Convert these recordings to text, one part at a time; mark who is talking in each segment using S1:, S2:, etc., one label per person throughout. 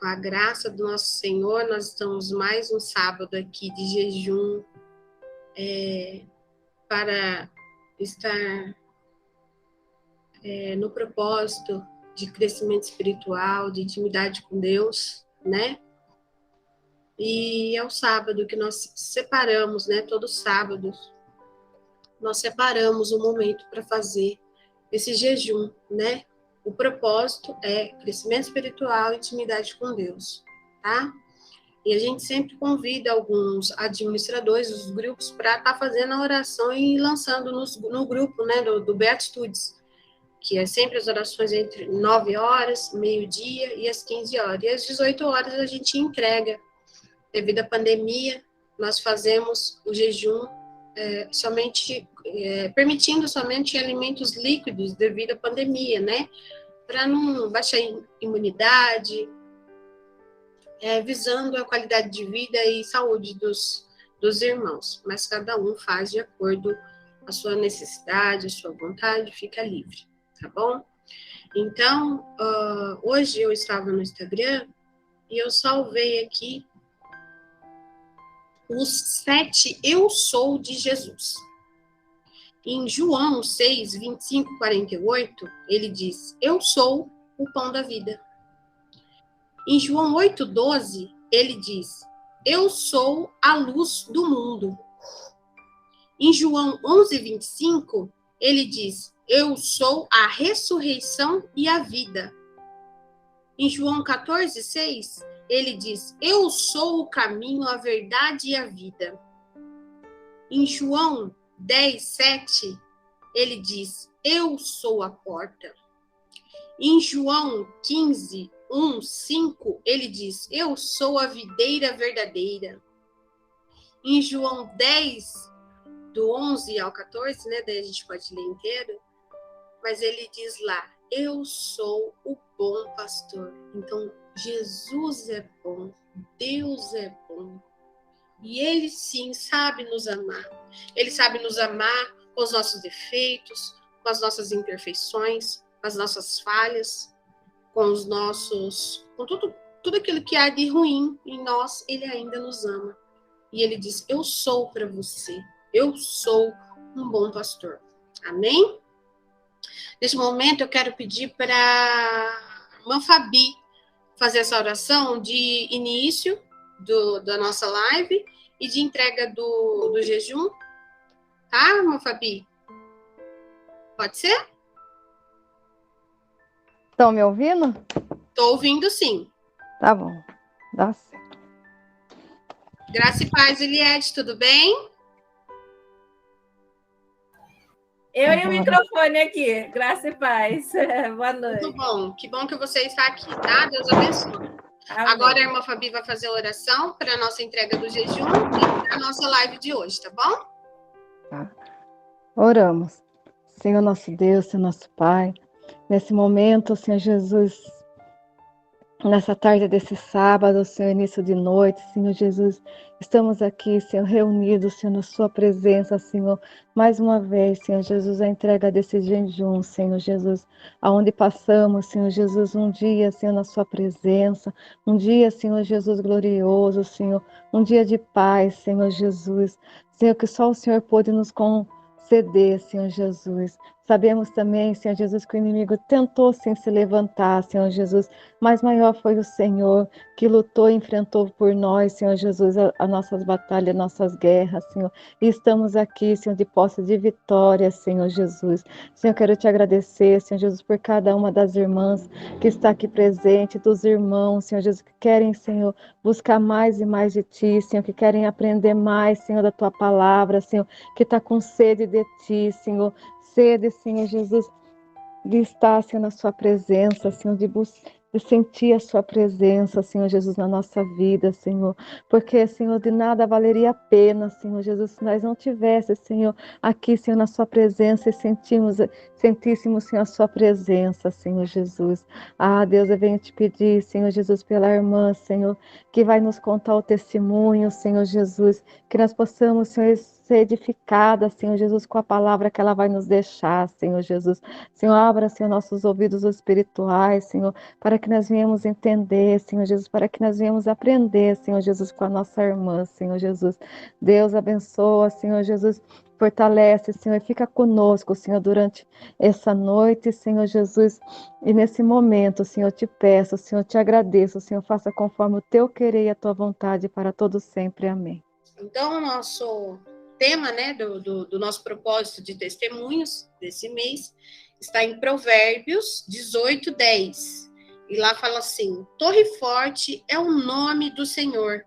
S1: com a graça do nosso Senhor, nós estamos mais um sábado aqui de jejum para estar no propósito de crescimento espiritual, de intimidade com Deus, né? E é o sábado que nós separamos, né? Todo sábado nós separamos um momento para fazer esse jejum, né? O propósito é crescimento espiritual e intimidade com Deus, tá? E a gente sempre convida alguns administradores dos grupos para estar fazendo a oração e lançando no grupo, né, do Beatitudes, que é sempre as orações entre 9 horas, meio-dia e as 15 horas. E às 18 horas a gente entrega. Devido à pandemia, nós fazemos o jejum permitindo somente alimentos líquidos devido à pandemia, né? Para não baixar a imunidade, visando a qualidade de vida e saúde dos irmãos. Mas cada um faz de acordo com a sua necessidade, a sua vontade, fica livre, tá bom? Então, hoje eu estava no Instagram e eu salvei aqui os 7 eu sou de Jesus. Em João 6, 25, 48, ele diz, eu sou o pão da vida. Em João 8, 12, ele diz, eu sou a luz do mundo. Em João 11, 25, ele diz, eu sou a ressurreição e a vida. Em João 14, 6, ele diz, eu sou o caminho, a verdade e a vida. Em João 10, 7, ele diz, eu sou a porta. Em João 15, 1, 5, ele diz, eu sou a videira verdadeira. Em João 10, do 11 ao 14, né, daí a gente pode ler inteiro, mas ele diz lá, eu sou o bom pastor. Então, Jesus é bom, Deus é bom. E Ele sim sabe nos amar. Ele sabe nos amar com os nossos defeitos, com as nossas imperfeições, com as nossas falhas, com tudo aquilo que há de ruim em nós, Ele ainda nos ama. E Ele diz, eu sou para você, eu sou um bom pastor. Amém? Neste momento eu quero pedir para a irmã Fabi fazer essa oração de início da nossa live e de entrega do jejum. Tá, irmã Fabi? Pode ser?
S2: Estão me ouvindo?
S1: Estou ouvindo, sim.
S2: Tá bom. Dá certo.
S1: Graça e paz, Eliette, tudo bem?
S3: Eu e o microfone aqui. Graça e paz. Boa noite.
S1: Tudo bom. Que bom que você está aqui, tá? Deus abençoe. Amém. Agora a irmã Fabi vai fazer a oração para a nossa entrega do jejum e para a nossa live de hoje, tá bom?
S2: Tá. Oramos. Senhor nosso Deus, Senhor nosso Pai, nesse momento, Senhor Jesus, nessa tarde desse sábado, Senhor, início de noite, Senhor Jesus, estamos aqui, Senhor, reunidos, Senhor, na sua presença, Senhor, mais uma vez, Senhor Jesus, a entrega desse jejum, Senhor Jesus, aonde passamos, Senhor Jesus, um dia, Senhor, na sua presença, um dia, Senhor Jesus, glorioso, Senhor, um dia de paz, Senhor Jesus, Senhor, que só o Senhor pôde nos conceder, Senhor Jesus. Sabemos também, Senhor Jesus, que o inimigo tentou sim se levantar, Senhor Jesus, mas maior foi o Senhor que lutou e enfrentou por nós, Senhor Jesus, as nossas batalhas, nossas guerras, Senhor. E estamos aqui, Senhor, de posse de vitória, Senhor Jesus. Senhor, quero te agradecer, Senhor Jesus, por cada uma das irmãs que está aqui presente, dos irmãos, Senhor Jesus, que querem, Senhor, buscar mais e mais de Ti, Senhor, que querem aprender mais, Senhor, da Tua palavra, Senhor, que está com sede de Ti, Senhor. Sede, Senhor Jesus, de estar, Senhor, na sua presença, Senhor, de sentir a sua presença, Senhor Jesus, na nossa vida, Senhor, porque, Senhor, de nada valeria a pena, Senhor Jesus, se nós não tivéssemos, Senhor, aqui, Senhor, na sua presença e sentíssemos, Senhor, a sua presença, Senhor Jesus. Ah, Deus, eu venho te pedir, Senhor Jesus, pela irmã, Senhor, que vai nos contar o testemunho, Senhor Jesus, que nós possamos, Senhor, ser edificada, Senhor Jesus, com a palavra que ela vai nos deixar, Senhor Jesus. Senhor, abra, Senhor, nossos ouvidos espirituais, Senhor, para que nós venhamos entender, Senhor Jesus, para que nós venhamos aprender, Senhor Jesus, com a nossa irmã, Senhor Jesus. Deus abençoa, Senhor Jesus, fortalece, Senhor, e fica conosco, Senhor, durante essa noite, Senhor Jesus, e nesse momento, Senhor, te peço, Senhor, te agradeço, Senhor, faça conforme o teu querer e a tua vontade para todo sempre. Amém.
S1: Então, o nosso tema, né, do nosso propósito de testemunhos desse mês está em Provérbios 18:10. E lá fala assim: Torre forte é o nome do Senhor,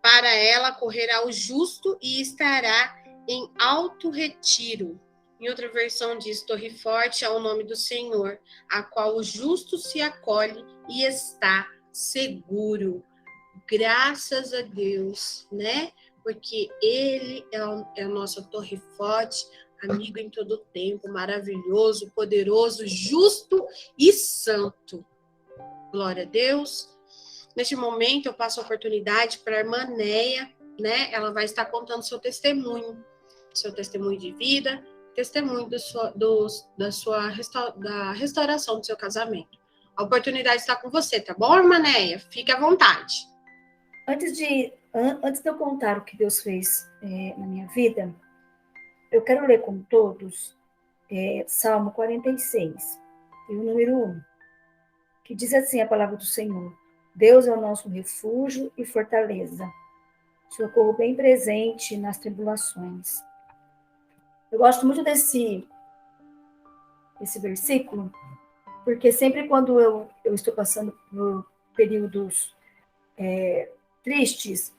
S1: para ela correrá o justo e estará em alto retiro. Em outra versão diz: Torre forte é o nome do Senhor, a qual o justo se acolhe e está seguro. Graças a Deus, né? Porque Ele é a nossa torre forte, amigo em todo tempo, maravilhoso, poderoso, justo e santo. Glória a Deus. Neste momento, eu passo a oportunidade para a irmã Neia, né? Ela vai estar contando seu testemunho de vida, testemunho da restauração do seu casamento. A oportunidade está com você, tá bom, irmã Neia? Fique à vontade.
S3: Antes de eu contar o que Deus fez na minha vida, eu quero ler com todos Salmo 46, e o número 1, que diz assim a palavra do Senhor: Deus é o nosso refúgio e fortaleza, socorro bem presente nas tribulações. Eu gosto muito desse versículo, porque sempre quando eu estou passando por períodos tristes,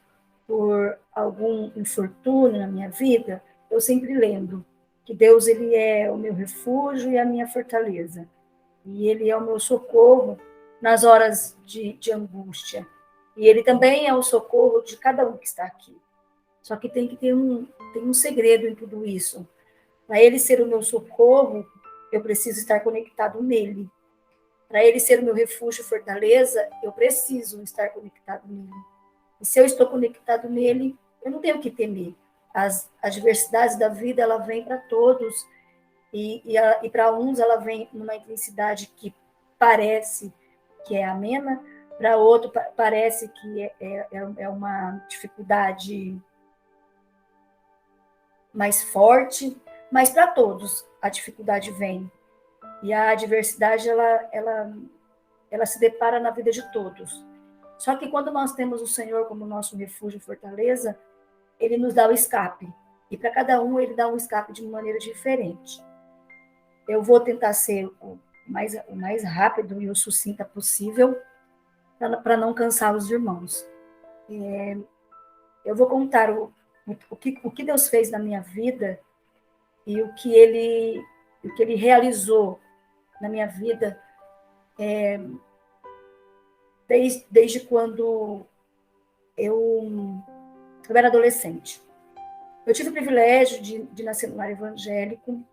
S3: por algum infortúnio na minha vida, eu sempre lembro que Deus, ele é o meu refúgio e a minha fortaleza. E ele é o meu socorro nas horas de angústia. E ele também é o socorro de cada um que está aqui. Só que tem que ter um segredo em tudo isso. Para ele ser o meu socorro, eu preciso estar conectado nele. Para ele ser o meu refúgio e fortaleza, eu preciso estar conectado nele. E se eu estou conectado nele, eu não tenho que temer. As adversidades da vida, ela vem para todos. E para uns, ela vem numa intensidade que parece que é amena, para outro, parece que é uma dificuldade mais forte. Mas para todos, a dificuldade vem. E a adversidade, ela se depara na vida de todos. Só que quando nós temos o Senhor como nosso refúgio e fortaleza, ele nos dá o escape. E para cada um, ele dá um escape de uma maneira diferente. Eu vou tentar ser o mais rápido e o sucinta possível, para não cansar os irmãos. Eu vou contar o que Deus fez na minha vida e o que ele realizou na minha vida desde quando eu era adolescente. Eu tive o privilégio de nascer no lar evangélico,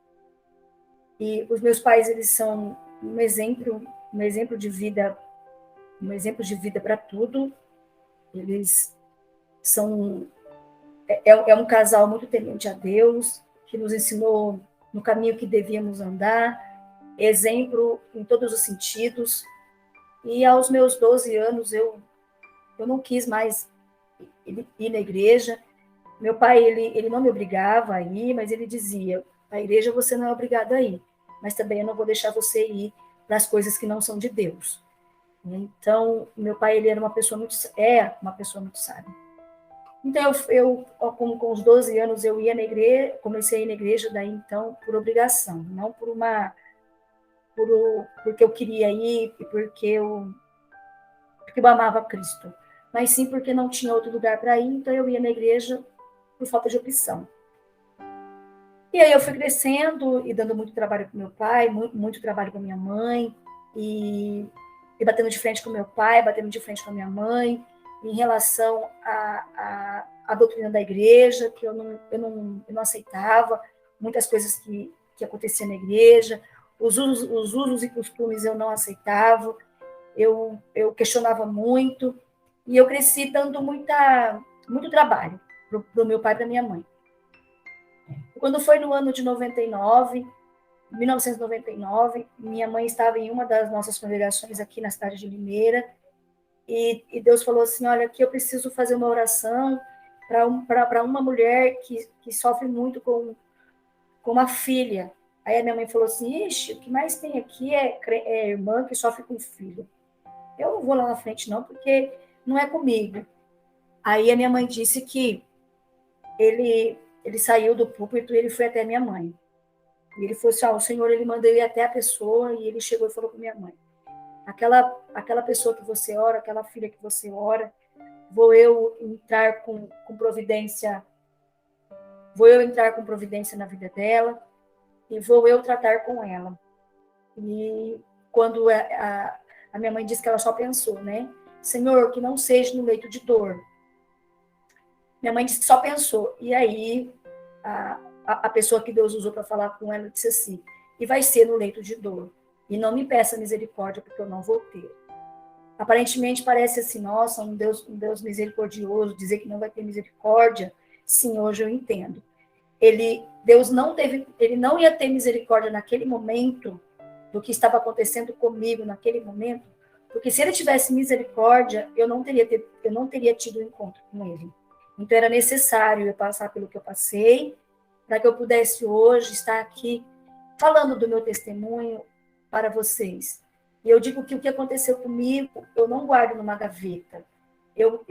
S3: e os meus pais, eles são um exemplo de vida para tudo. Eles são um casal muito temente a Deus, que nos ensinou no caminho que devíamos andar, exemplo em todos os sentidos. E aos meus 12 anos, eu não quis mais ir na igreja. Meu pai, ele não me obrigava a ir, mas ele dizia: a igreja você não é obrigado a ir, mas também eu não vou deixar você ir para as coisas que não são de Deus. Então, meu pai, ele era uma pessoa muito sábia. Então, com os 12 anos, eu ia na igreja, comecei a ir na igreja, daí então, por obrigação, não porque eu queria ir e porque eu amava Cristo, mas sim porque não tinha outro lugar para ir, então eu ia na igreja por falta de opção. E aí eu fui crescendo e dando muito trabalho com meu pai, muito trabalho com minha mãe, e batendo de frente com meu pai, batendo de frente com a minha mãe, em relação à doutrina da igreja, que eu não aceitava, muitas coisas que aconteciam na igreja, os usos e costumes eu não aceitava, eu questionava muito, e eu cresci dando muito trabalho para o meu pai e para minha mãe. quando foi no ano de 1999, minha mãe estava em uma das nossas congregações aqui na cidade de Limeira, e Deus falou assim, olha, aqui eu preciso fazer uma oração para uma mulher que sofre muito com uma filha. Aí a minha mãe falou assim, ixi, o que mais tem aqui é irmã que sofre com filho. Eu não vou lá na frente não, porque não é comigo. Aí a minha mãe disse que ele saiu do púlpito e ele foi até minha mãe. E ele falou assim, o Senhor, ele mandou ir até a pessoa, e ele chegou e falou com minha mãe, aquela pessoa que você ora, aquela filha que você ora, vou eu entrar com providência na vida dela, e vou eu tratar com ela. E quando a minha mãe disse que ela só pensou, né? Senhor, que não seja no leito de dor. Minha mãe disse que só pensou. E aí a pessoa que Deus usou para falar com ela disse assim, e vai ser no leito de dor. E não me peça misericórdia, porque eu não vou ter. Aparentemente parece assim, nossa, um Deus misericordioso, dizer que não vai ter misericórdia. Sim, hoje eu entendo. Deus ele não ia ter misericórdia naquele momento do que estava acontecendo comigo naquele momento, porque se ele tivesse misericórdia, eu não teria tido um encontro com ele. Então era necessário eu passar pelo que eu passei, para que eu pudesse hoje estar aqui falando do meu testemunho para vocês. E eu digo que o que aconteceu comigo, eu não guardo numa gaveta. Eu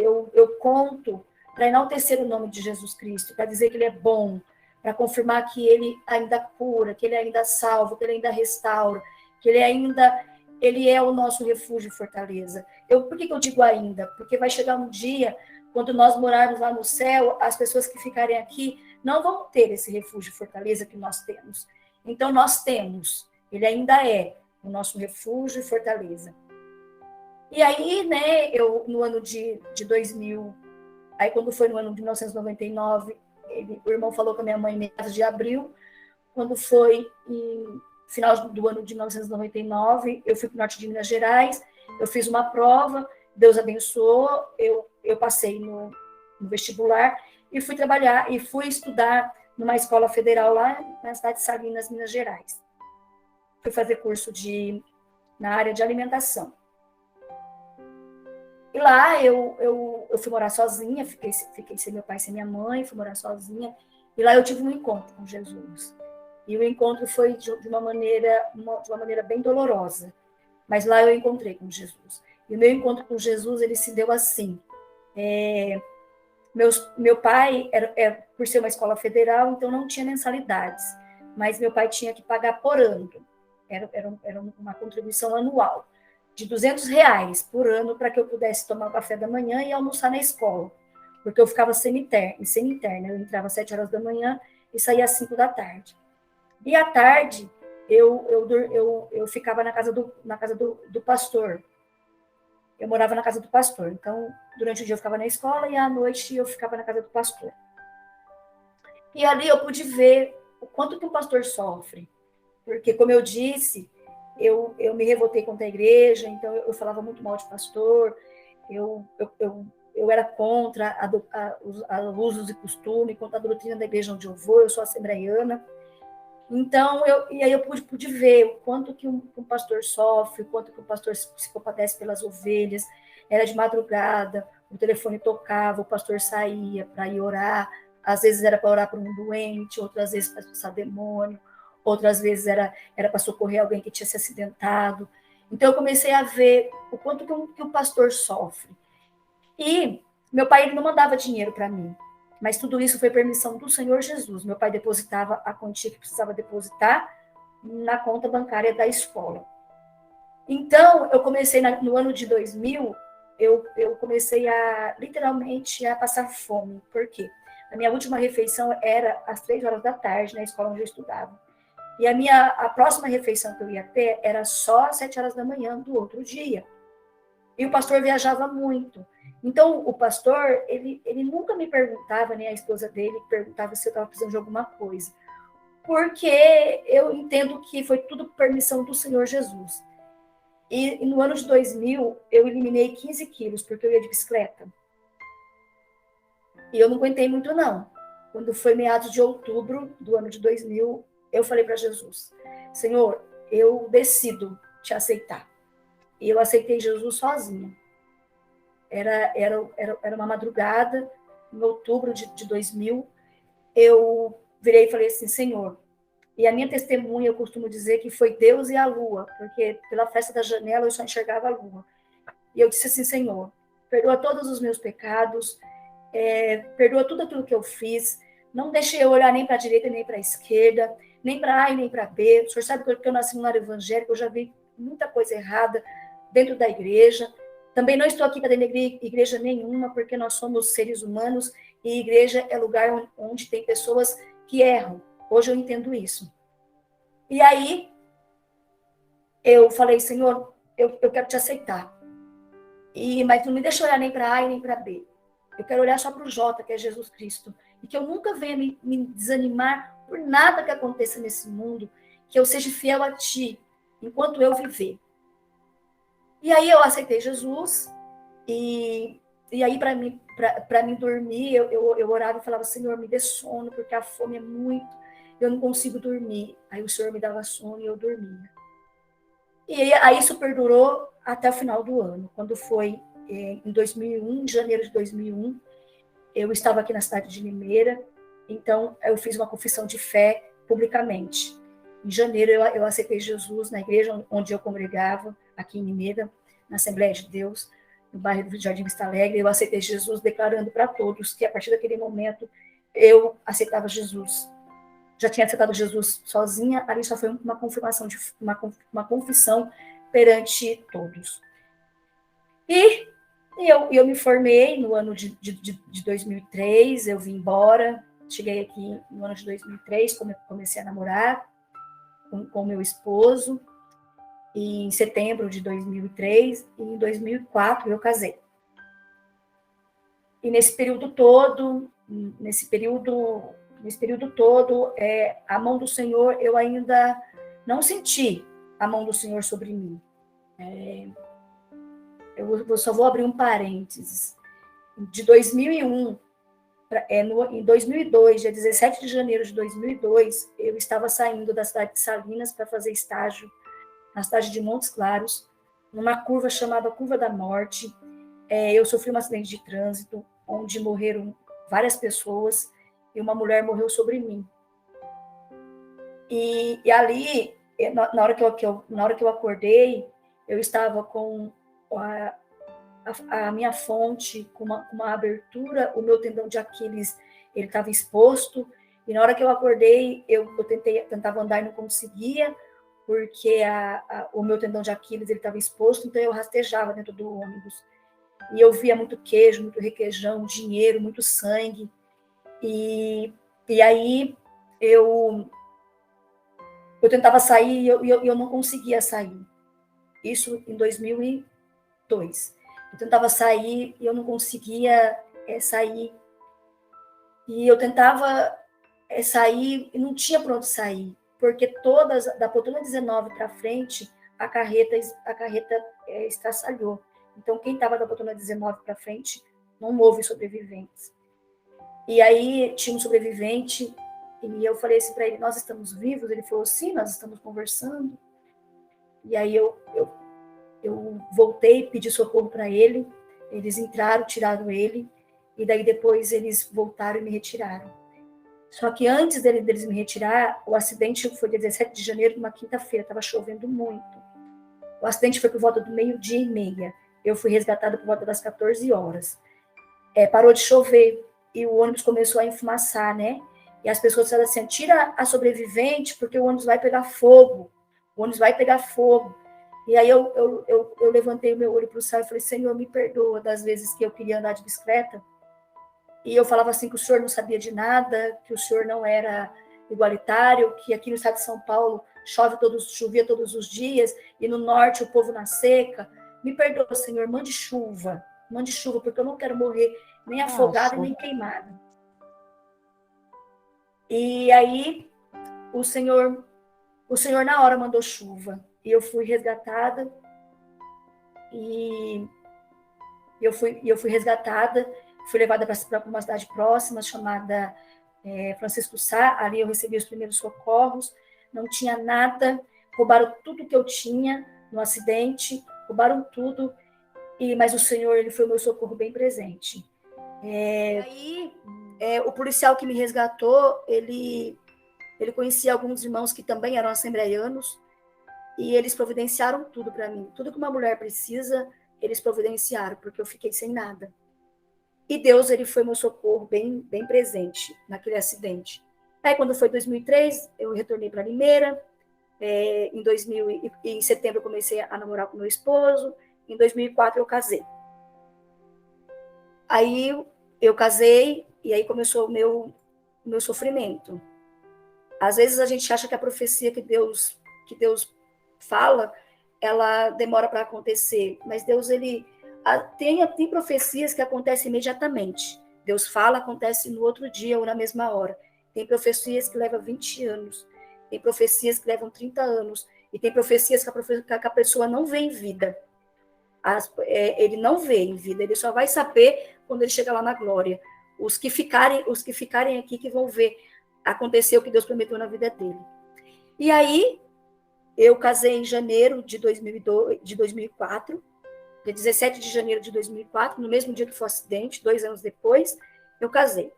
S3: conto para enaltecer o nome de Jesus Cristo, para dizer que ele é bom, para confirmar que ele ainda cura, que ele ainda salva, que ele ainda restaura, que ele é o nosso refúgio e fortaleza. Por que eu digo ainda? Porque vai chegar um dia, quando nós morarmos lá no céu, as pessoas que ficarem aqui não vão ter esse refúgio e fortaleza que nós temos. Então nós temos, ele ainda é o nosso refúgio e fortaleza. E aí, né, no ano de 2000, aí quando foi no ano de 1999, o irmão falou com a minha mãe em meados de abril, quando foi em final do ano de 1999, eu fui para o norte de Minas Gerais, eu fiz uma prova, Deus abençoou, eu passei no vestibular e fui trabalhar e fui estudar numa escola federal lá na cidade de Salinas, Minas Gerais. Fui fazer curso na área de alimentação. E lá eu fui morar sozinha, fiquei sem meu pai, sem minha mãe, fui morar sozinha. E lá eu tive um encontro com Jesus. E o encontro foi de uma maneira bem dolorosa. Mas lá eu encontrei com Jesus. E o meu encontro com Jesus, ele se deu assim. Meu pai, por ser uma escola federal, então não tinha mensalidades. Mas meu pai tinha que pagar por ano. Era uma contribuição anual de R$200 por ano para que eu pudesse tomar o café da manhã e almoçar na escola. Porque eu ficava semi-interna. Eu entrava às 7 horas da manhã e saía às 5 da tarde. E à tarde, eu ficava na casa do pastor. Eu morava na casa do pastor. Então, durante o dia eu ficava na escola e à noite eu ficava na casa do pastor. E ali eu pude ver o quanto que o pastor sofre. Porque, como eu disse, eu me revoltei contra a igreja, então eu falava muito mal de pastor, eu era contra os usos e costumes, contra a doutrina da igreja onde eu vou, eu sou assembleiana. Então, aí eu pude ver o quanto que um pastor sofre, o quanto que o pastor se compadece pelas ovelhas. Era de madrugada, o telefone tocava, o pastor saía para ir orar. Às vezes era para orar por um doente, outras vezes para expulsar demônio, outras vezes era para socorrer alguém que tinha se acidentado. Então, eu comecei a ver o quanto que o pastor sofre. E meu pai ele não mandava dinheiro para mim. Mas tudo isso foi permissão do Senhor Jesus. Meu pai depositava a quantia que precisava depositar na conta bancária da escola. Então, eu comecei no ano de 2000, eu comecei literalmente a passar fome. Por quê? A minha última refeição era às 3 horas da tarde, na escola onde eu estudava. E a próxima refeição que eu ia ter era só às 7 horas da manhã do outro dia. E o pastor viajava muito. Então, o pastor, ele nunca me perguntava, nem a esposa dele perguntava se eu estava precisando de alguma coisa. Porque eu entendo que foi tudo permissão do Senhor Jesus. E no ano de 2000, eu eliminei 15 quilos, porque eu ia de bicicleta. E eu não aguentei muito, não. quando foi meados de outubro do ano de 2000, eu falei para Jesus, Senhor, eu decido te aceitar. E eu aceitei Jesus sozinha. Era uma madrugada, em outubro de 2000, eu virei e falei assim, Senhor, e a minha testemunha, eu costumo dizer que foi Deus e a lua, porque pela festa da janela eu só enxergava a lua. E eu disse assim, Senhor, perdoa todos os meus pecados, perdoa tudo aquilo que eu fiz, não deixe eu olhar nem para a direita, nem para a esquerda, nem para A e nem para B. O senhor sabe que eu nasci num lar evangélico, eu já vi muita coisa errada dentro da igreja. Também não estou aqui para denegrir igreja nenhuma, porque nós somos seres humanos e igreja é lugar onde tem pessoas que erram. Hoje eu entendo isso. E aí, eu falei, Senhor, eu quero te aceitar. Mas não me deixa olhar nem para A e nem para B. Eu quero olhar só para o J, que é Jesus Cristo. E que eu nunca venha me desanimar por nada que aconteça nesse mundo, que eu seja fiel a Ti, enquanto eu viver. E aí eu aceitei Jesus, e aí para mim dormir, eu orava e falava, Senhor, me dê sono, porque a fome é muito, eu não consigo dormir. Aí o Senhor me dava sono e eu dormia. E aí isso perdurou até o final do ano, quando foi em 2001, em janeiro de 2001, eu estava aqui na cidade de Limeira, então eu fiz uma confissão de fé publicamente. Em janeiro eu aceitei Jesus na igreja onde eu congregava, aqui em Limeira, na Assembleia de Deus, no bairro do Jardim Vista Alegre. Eu aceitei Jesus declarando para todos que a partir daquele momento eu aceitava Jesus. Já tinha aceitado Jesus sozinha, ali só foi uma confirmação, uma confissão perante todos. E eu me formei no ano de 2003, eu vim embora, cheguei aqui no ano de 2003, comecei a namorar com meu esposo, e em setembro de 2003, e em 2004 eu casei. E nesse período todo, a mão do Senhor, eu ainda não senti a mão do Senhor sobre mim. Eu só vou abrir um parênteses. De 2001, em 2002, dia 17 de janeiro de 2002, eu estava saindo da cidade de Salinas para fazer estágio na cidade de Montes Claros, numa curva chamada Curva da Morte. Eu sofri um acidente de trânsito, onde morreram várias pessoas, e uma mulher morreu sobre mim. E ali, na hora que eu acordei, eu estava com a minha fonte, com uma abertura, o meu tendão de Aquiles ele estava exposto, e na hora que eu acordei, eu tentava andar e não conseguia, porque o meu tendão de Aquiles estava exposto, então eu rastejava dentro do ônibus. E eu via muito queijo, muito requeijão, dinheiro, muito sangue. E aí eu tentava sair e eu não conseguia sair. Isso em 2002. Eu tentava sair e eu não conseguia sair. E eu tentava sair e não tinha para onde sair, porque da poltrona 19 para frente, a carreta estraçalhou. Então, quem estava da poltrona 19 para frente, não houve sobreviventes. E aí, tinha um sobrevivente, e eu falei assim para ele, nós estamos vivos? Ele falou, sim, nós estamos conversando. E aí, eu voltei, pedi socorro para ele, eles entraram, tiraram ele, e daí depois eles voltaram e me retiraram. Só que antes deles me retirar, o acidente foi dia 17 de janeiro, numa quinta-feira, estava chovendo muito. O acidente foi por volta do 12:30. Eu fui resgatada por volta das 14 horas. Parou de chover e o ônibus começou a enfumaçar, né? E as pessoas disseram assim, tira a sobrevivente porque o ônibus vai pegar fogo. O ônibus vai pegar fogo. E aí eu levantei o meu olho para o céu e falei, Senhor, me perdoa das vezes que eu queria andar de bicicleta. E eu falava assim que o Senhor não sabia de nada, que o Senhor não era igualitário, que aqui no estado de São Paulo chovia todos os dias, e no norte o povo na seca. Me perdoa, Senhor, mande chuva, porque eu não quero morrer nem afogada e nem queimada. E aí o Senhor na hora mandou chuva, e eu fui resgatada, e eu fui resgatada, fui levada para uma cidade próxima chamada Francisco Sá, ali eu recebi os primeiros socorros, não tinha nada, roubaram tudo que eu tinha no acidente, roubaram tudo, mas o Senhor, ele foi o meu socorro bem presente. O policial que me resgatou, ele conhecia alguns irmãos que também eram assembleianos, e eles providenciaram tudo para mim. Tudo que uma mulher precisa, eles providenciaram, porque eu fiquei sem nada. E Deus, ele foi meu socorro bem, bem presente naquele acidente. Aí, quando foi 2003, eu retornei para Limeira. Em setembro, eu comecei a namorar com meu esposo. Em 2004, eu casei. Aí, eu casei, e aí começou o meu sofrimento. Às vezes, a gente acha que a profecia que Deus fala, ela demora para acontecer. Mas Deus, ele... Tem profecias que acontecem imediatamente. Deus fala, acontece no outro dia ou na mesma hora. Tem profecias que levam 20 anos. Tem profecias que levam 30 anos. E tem profecias que a pessoa não vê em vida. Ele não vê em vida. Ele só vai saber quando ele chegar lá na glória. Os que ficarem aqui que vão ver acontecer o que Deus prometeu na vida dele. E aí, eu casei em janeiro de 2004. Dia 17 de janeiro de 2004, no mesmo dia que foi o acidente, 2 anos depois, eu casei.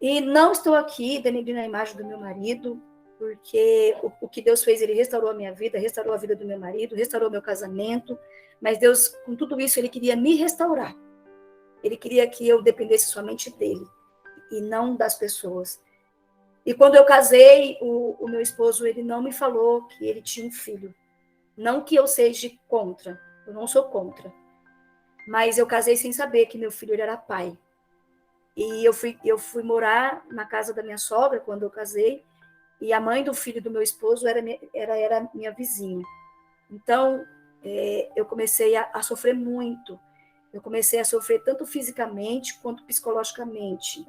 S3: E não estou aqui denegrindo a imagem do meu marido, porque o que Deus fez, ele restaurou a minha vida, restaurou a vida do meu marido, restaurou meu casamento, mas Deus, com tudo isso, ele queria me restaurar. Ele queria que eu dependesse somente dele, e não das pessoas. E quando eu casei, o meu esposo, ele não me falou que ele tinha um filho. Não que eu seja contra, eu não sou contra. Mas eu casei sem saber que meu filho ele era pai. E eu fui morar na casa da minha sogra quando eu casei, e a mãe do filho do meu esposo era minha vizinha. Então, eu comecei a sofrer muito. Eu comecei a sofrer tanto fisicamente quanto psicologicamente.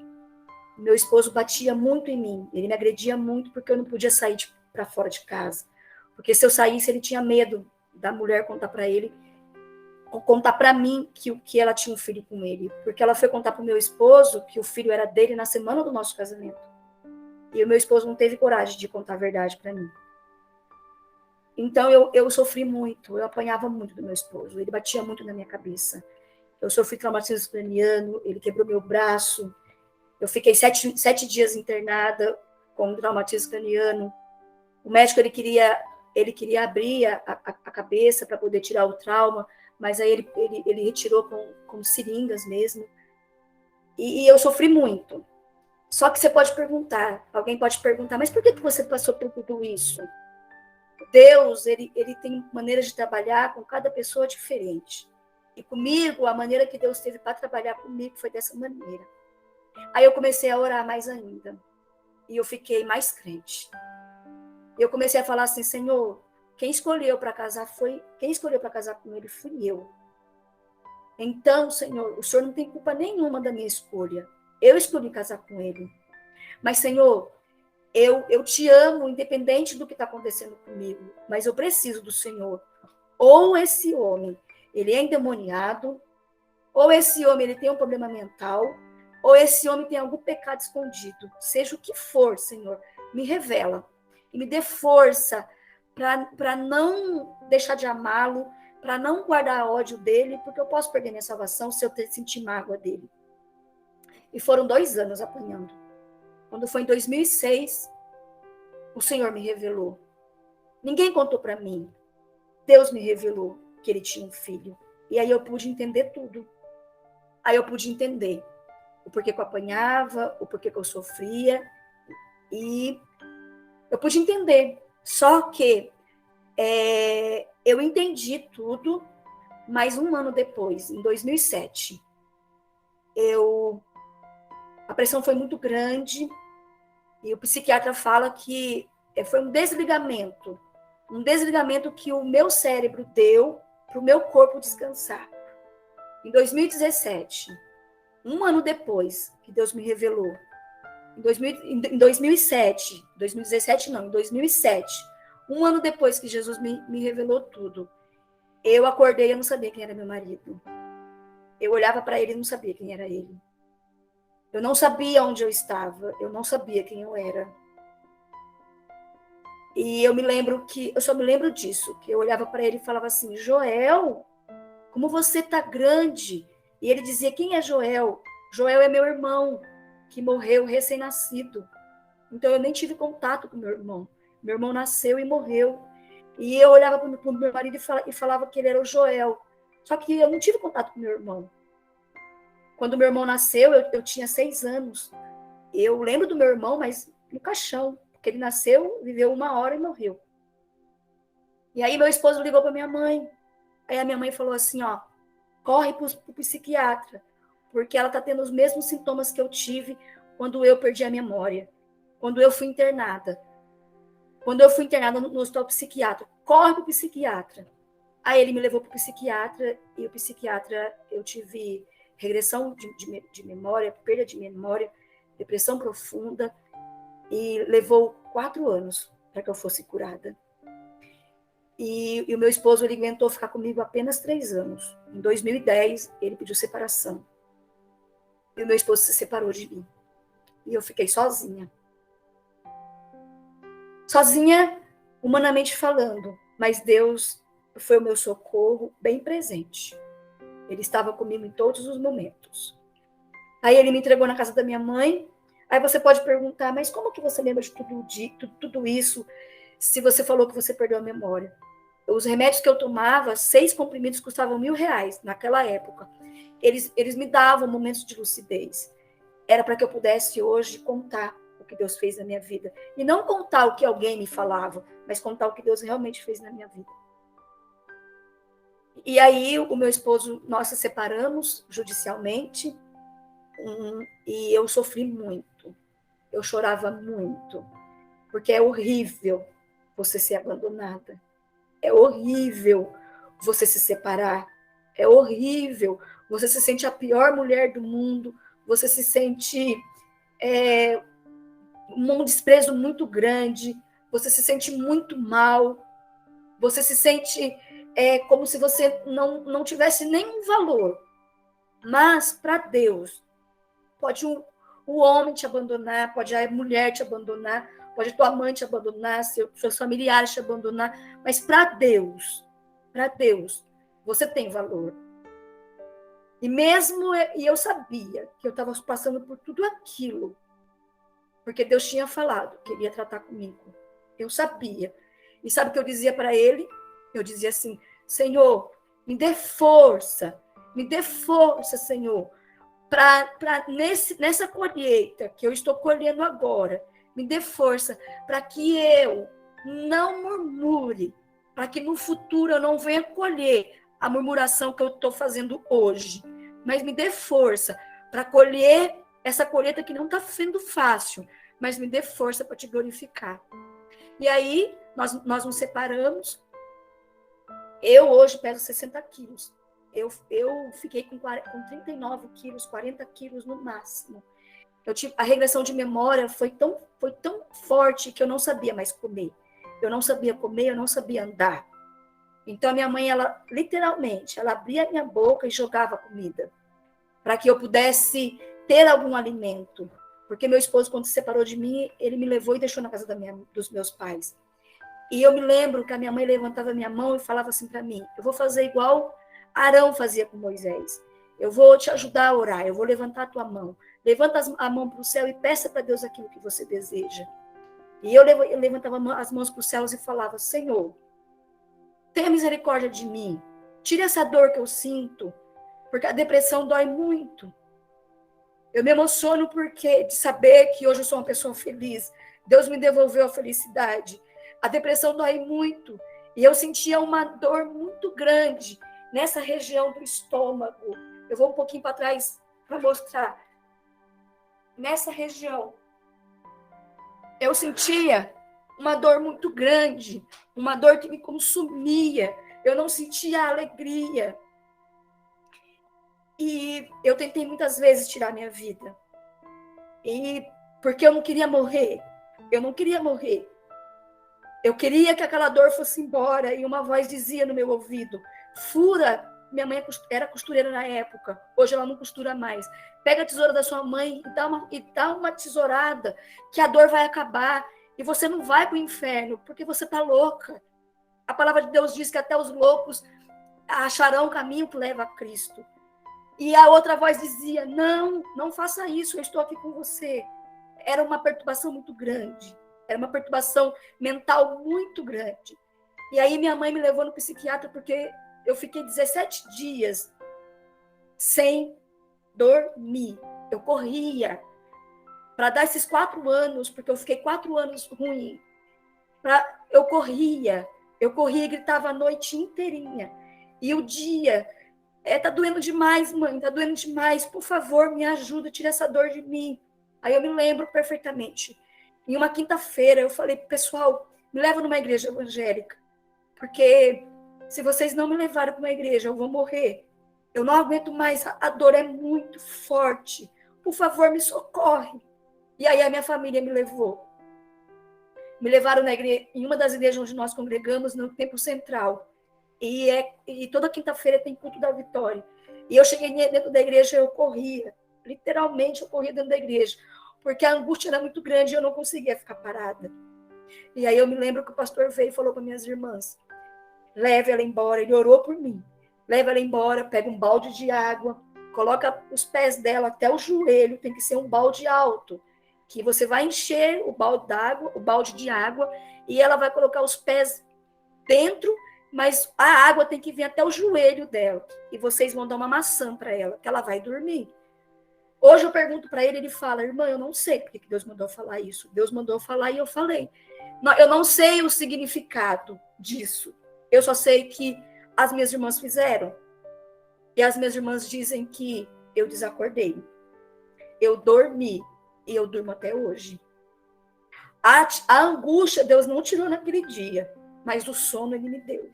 S3: Meu esposo batia muito em mim, ele me agredia muito porque eu não podia sair para fora de casa. Porque se eu saísse, ele tinha medo da mulher contar para ele, ou contar para mim que ela tinha um filho com ele. Porque ela foi contar para o meu esposo que o filho era dele na semana do nosso casamento. E o meu esposo não teve coragem de contar a verdade para mim. Então, eu sofri muito, eu apanhava muito do meu esposo, ele batia muito na minha cabeça. Eu sofri traumatismo craniano, ele quebrou meu braço. Eu fiquei 7 dias internada com traumatismo craniano. O médico, ele queria abrir a cabeça para poder tirar o trauma, mas aí ele retirou com seringas mesmo. E eu sofri muito. Só que alguém pode perguntar, mas por que você passou por tudo isso? Deus, ele tem maneiras de trabalhar com cada pessoa diferente. E comigo, a maneira que Deus teve para trabalhar comigo foi dessa maneira. Aí eu comecei a orar mais ainda. E eu fiquei mais crente. Eu comecei a falar assim, Senhor, quem escolheu para casar com ele fui eu. Então, Senhor, o Senhor não tem culpa nenhuma da minha escolha. Eu escolhi casar com ele. Mas, Senhor, eu te amo, independente do que está acontecendo comigo. Mas eu preciso do Senhor. Ou esse homem, ele é endemoniado, ou esse homem, ele tem um problema mental, ou esse homem tem algum pecado escondido. Seja o que for, Senhor, me revela. E me dê força para não deixar de amá-lo, para não guardar ódio dele, porque eu posso perder minha salvação se eu sentir mágoa dele. E foram 2 anos apanhando. Quando foi em 2006, o Senhor me revelou. Ninguém contou para mim. Deus me revelou que ele tinha um filho. E aí eu pude entender tudo. Aí eu pude entender o porquê que eu apanhava, o porquê que eu sofria. E eu pude entender. Só que eu entendi tudo, mas 1 ano depois, em 2007, a pressão foi muito grande e o psiquiatra fala que foi um desligamento que o meu cérebro deu para o meu corpo descansar. Em 2017, 1 ano depois que Deus me revelou, em 2007, 1 ano depois que Jesus me revelou tudo, eu acordei e eu não sabia quem era meu marido. Eu olhava para ele e não sabia quem era ele. Eu não sabia onde eu estava, eu não sabia quem eu era. E eu só me lembro disso, que eu olhava para ele e falava assim: Joel, como você tá grande. E ele dizia: quem é Joel? Joel é meu irmão, que morreu recém-nascido. Então eu nem tive contato com meu irmão. Meu irmão nasceu e morreu. E eu olhava para o meu marido e falava que ele era o Joel. Só que eu não tive contato com meu irmão. Quando meu irmão nasceu, eu tinha 6 anos. Eu lembro do meu irmão, mas no caixão. Porque ele nasceu, viveu 1 hora e morreu. E aí meu esposo ligou para minha mãe. Aí a minha mãe falou assim, ó, corre para o psiquiatra, porque ela está tendo os mesmos sintomas que eu tive quando eu perdi a memória, quando eu fui internada. Quando eu fui internada no hospital psiquiátrico, corre para o psiquiatra. Aí ele me levou para o psiquiatra, e o psiquiatra, eu tive regressão de memória, perda de memória, depressão profunda, e levou 4 anos para que eu fosse curada. E o meu esposo, ele aguentou ficar comigo apenas 3 anos. Em 2010, ele pediu separação. E o meu esposo se separou de mim. E eu fiquei sozinha. Sozinha, humanamente falando. Mas Deus foi o meu socorro bem presente. Ele estava comigo em todos os momentos. Aí ele me entregou na casa da minha mãe. Aí você pode perguntar, mas como que você lembra de tudo isso, se você falou que você perdeu a memória? Os remédios que eu tomava, 6 comprimidos custavam R$1.000 naquela época. Eles me davam momentos de lucidez. Era para que eu pudesse hoje contar o que Deus fez na minha vida. E não contar o que alguém me falava, mas contar o que Deus realmente fez na minha vida. E aí o meu esposo, nós se separamos judicialmente, e eu sofri muito. Eu chorava muito. Porque é horrível você ser abandonada. É horrível você se separar. É horrível. Você se sente a pior mulher do mundo. Você se sente um desprezo muito grande. Você se sente muito mal. Você se sente como se você não tivesse nenhum valor. Mas, para Deus, pode o homem te abandonar, pode a mulher te abandonar, pode tua mãe te abandonar, seus familiares te abandonar, mas para Deus, você tem valor. E eu sabia que eu estava passando por tudo aquilo, porque Deus tinha falado que ele ia tratar comigo. Eu sabia. E sabe o que eu dizia para ele? Eu dizia assim: Senhor, me dê força, Senhor, para nessa colheita que eu estou colhendo agora, me dê força para que eu não murmure, para que no futuro eu não venha colher a murmuração que eu estou fazendo hoje, mas me dê força para colher essa colheita que não está sendo fácil, mas me dê força para te glorificar. E aí, nós nos separamos. Eu hoje peso 60 quilos. Eu fiquei com 39 quilos, 40 quilos no máximo. A regressão de memória foi tão forte que eu não sabia mais comer. Eu não sabia comer, eu não sabia andar. Então, a minha mãe, ela literalmente, ela abria a minha boca e jogava comida, para que eu pudesse ter algum alimento. Porque meu esposo, quando se separou de mim, ele me levou e deixou na casa dos meus pais. E eu me lembro que a minha mãe levantava a minha mão e falava assim para mim: eu vou fazer igual Arão fazia com Moisés. Eu vou te ajudar a orar, eu vou levantar a tua mão. Levanta a mão para o céu e peça para Deus aquilo que você deseja. E eu levantava as mãos para os céus e falava: Senhor, tenha misericórdia de mim. Tira essa dor que eu sinto, porque a depressão dói muito. Eu me emociono de saber que hoje eu sou uma pessoa feliz. Deus me devolveu a felicidade. A depressão dói muito. E eu sentia uma dor muito grande nessa região do estômago. Eu vou um pouquinho para trás para mostrar. Nessa região, eu sentia uma dor muito grande, uma dor que me consumia. Eu não sentia alegria. E eu tentei muitas vezes tirar minha vida. Porque eu não queria morrer. Eu queria que aquela dor fosse embora. E uma voz dizia no meu ouvido: fura Minha mãe era costureira na época, hoje ela não costura mais. Pega a tesoura da sua mãe e dá uma tesourada, que a dor vai acabar, e você não vai para o inferno, porque você está louca. A palavra de Deus diz que até os loucos acharão o caminho que leva a Cristo. E a outra voz dizia, não faça isso, eu estou aqui com você. Era uma perturbação muito grande, era uma perturbação mental muito grande. E aí minha mãe me levou no psiquiatra porque eu fiquei 17 dias sem dormir. Eu corria para dar esses 4 anos, porque eu fiquei 4 anos ruim. Eu corria e gritava a noite inteirinha. E o dia, tá doendo demais, mãe, tá doendo demais, por favor, me ajuda, tira essa dor de mim. Aí eu me lembro perfeitamente. Em uma quinta-feira, eu falei, pessoal, me leva numa igreja evangélica, porque se vocês não me levarem para uma igreja, eu vou morrer. Eu não aguento mais, a dor é muito forte. Por favor, me socorre. E aí a minha família me levou. Me levaram em uma das igrejas onde nós congregamos, no Templo Central. E toda quinta-feira tem culto da vitória. E eu cheguei dentro da igreja, eu corria. Literalmente, eu corria dentro da igreja. Porque a angústia era muito grande e eu não conseguia ficar parada. E aí eu me lembro que o pastor veio e falou para minhas irmãs, leve ela embora. Ele orou por mim. Leva ela embora, pega um balde de água, coloca os pés dela até o joelho, tem que ser um balde alto, que você vai encher o balde de água, e ela vai colocar os pés dentro, mas a água tem que vir até o joelho dela. E vocês vão dar uma maçã para ela, que ela vai dormir. Hoje eu pergunto para ele, ele fala, irmã, eu não sei porque que Deus mandou falar isso. Deus mandou falar e eu falei. Eu não sei o significado disso. Eu só sei que as minhas irmãs fizeram. E as minhas irmãs dizem que eu desacordei. Eu dormi e eu durmo até hoje. A angústia Deus não tirou naquele dia, mas o sono ele me deu.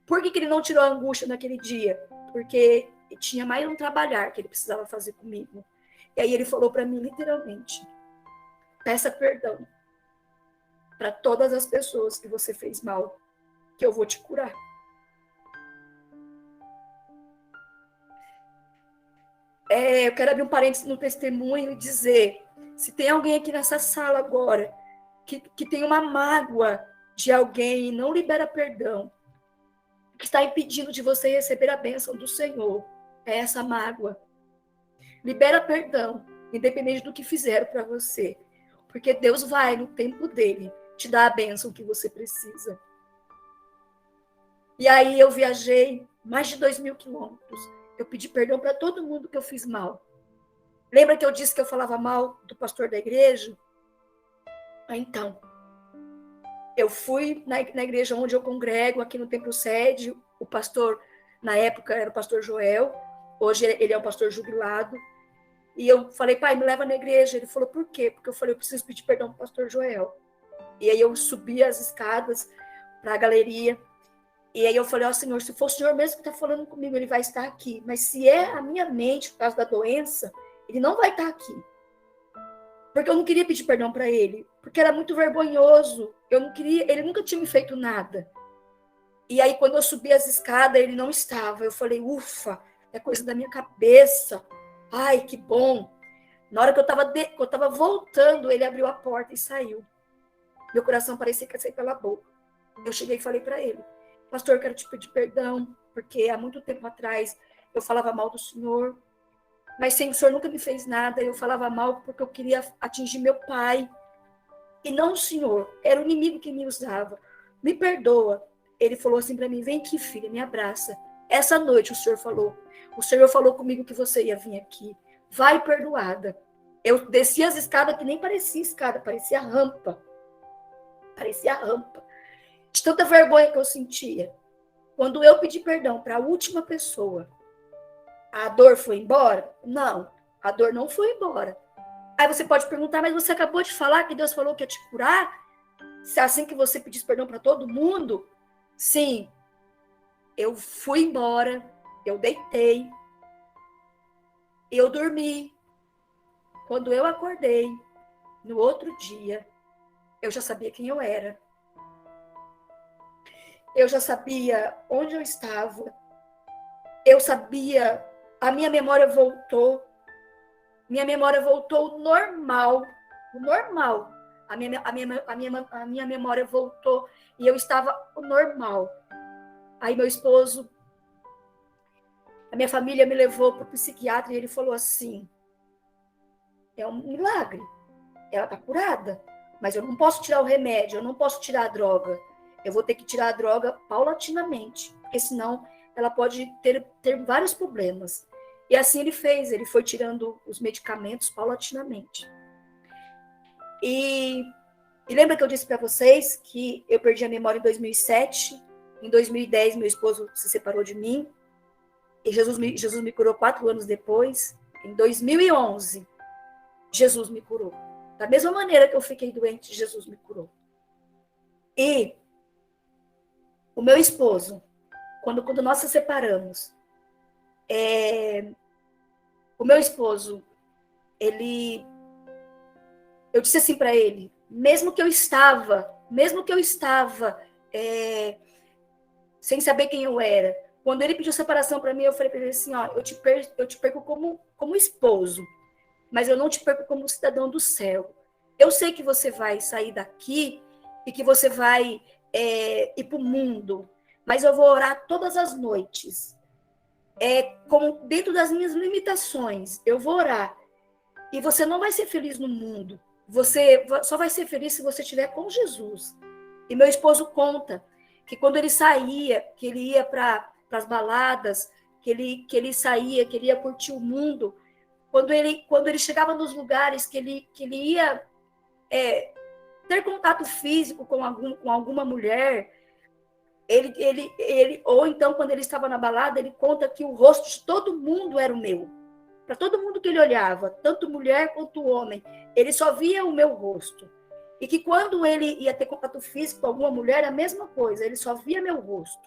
S3: Por que ele não tirou a angústia naquele dia? Porque tinha mais um trabalhar que ele precisava fazer comigo. E aí ele falou para mim literalmente, peça perdão para todas as pessoas que você fez mal, que eu vou te curar. Eu quero abrir um parênteses no testemunho e dizer, se tem alguém aqui nessa sala agora que tem uma mágoa de alguém e não libera perdão, que está impedindo de você receber a bênção do Senhor, é essa mágoa. Libera perdão, independente do que fizeram para você, porque Deus vai, no tempo dele, te dar a bênção que você precisa. E aí eu viajei mais de 2.000 quilômetros. Eu pedi perdão para todo mundo que eu fiz mal. Lembra que eu disse que eu falava mal do pastor da igreja? Então, eu fui na igreja onde eu congrego, aqui no Templo Sede. O pastor, na época, era o pastor Joel. Hoje ele é um pastor jubilado. E eu falei, pai, me leva na igreja. Ele falou, por quê? Porque eu falei, eu preciso pedir perdão para o pastor Joel. E aí eu subi as escadas para a galeria. E aí eu falei, ó Senhor, se for o Senhor mesmo que está falando comigo, ele vai estar aqui. Mas se é a minha mente, por causa da doença, ele não vai estar aqui. Porque eu não queria pedir perdão para ele. Porque era muito vergonhoso. Eu não queria, ele nunca tinha me feito nada. E aí quando eu subi as escadas, ele não estava. Eu falei, ufa, é coisa da minha cabeça. Ai, que bom. Na hora que eu estava voltando, ele abriu a porta e saiu. Meu coração parecia que ia sair pela boca. Eu cheguei e falei para ele, pastor, eu quero te pedir perdão, porque há muito tempo atrás eu falava mal do Senhor, mas sem o Senhor nunca me fez nada, eu falava mal porque eu queria atingir meu pai, e não o Senhor, era o inimigo que me usava. Me perdoa. Ele falou assim para mim, vem aqui, filha, me abraça. Essa noite o Senhor falou comigo que você ia vir aqui. Vai perdoada. Eu desci as escadas que nem parecia escada, parecia rampa. Parecia rampa. De tanta vergonha que eu sentia. Quando eu pedi perdão para a última pessoa, a dor foi embora? Não, a dor não foi embora. Aí você pode perguntar, mas você acabou de falar que Deus falou que ia te curar? Se é assim que você pedisse perdão para todo mundo? Sim. Eu fui embora, eu deitei, eu dormi. Quando eu acordei, no outro dia, eu já sabia quem eu era. Eu já sabia onde eu estava. eu sabia, a minha memória voltou normal, normal. A minha memória voltou e eu estava normal. Aí meu esposo, a minha família me levou para o psiquiatra e ele falou assim: é um milagre, ela está curada, mas eu não posso tirar o remédio, eu não posso tirar a droga. Eu vou ter que tirar a droga paulatinamente, porque senão ela pode ter vários problemas. E assim ele fez, ele foi tirando os medicamentos paulatinamente. E lembra que eu disse para vocês que eu perdi a memória em 2007? Em 2010, meu esposo se separou de mim. E Jesus me curou 4 anos depois. Em 2011, Jesus me curou. Da mesma maneira que eu fiquei doente, Jesus me curou. E o meu esposo, quando nós se separamos, o meu esposo, eu disse assim para ele, mesmo que eu estava sem saber quem eu era, quando ele pediu separação para mim, eu falei para ele assim, ó, eu te perco como esposo, mas eu não te perco como cidadão do céu. Eu sei que você vai sair daqui e que você vai ir para o mundo, mas eu vou orar todas as noites. Dentro das minhas limitações, eu vou orar. E você não vai ser feliz no mundo. Você só vai ser feliz se você estiver com Jesus. E meu esposo conta que quando ele saía, que ele ia para as baladas, que ele saía, que ele ia curtir o mundo, quando ele chegava nos lugares que ele ia ter contato físico com alguma mulher, ou então quando ele estava na balada, ele conta que o rosto de todo mundo era o meu. Para todo mundo que ele olhava, tanto mulher quanto homem, ele só via o meu rosto. E que quando ele ia ter contato físico com alguma mulher, a mesma coisa, ele só via meu rosto.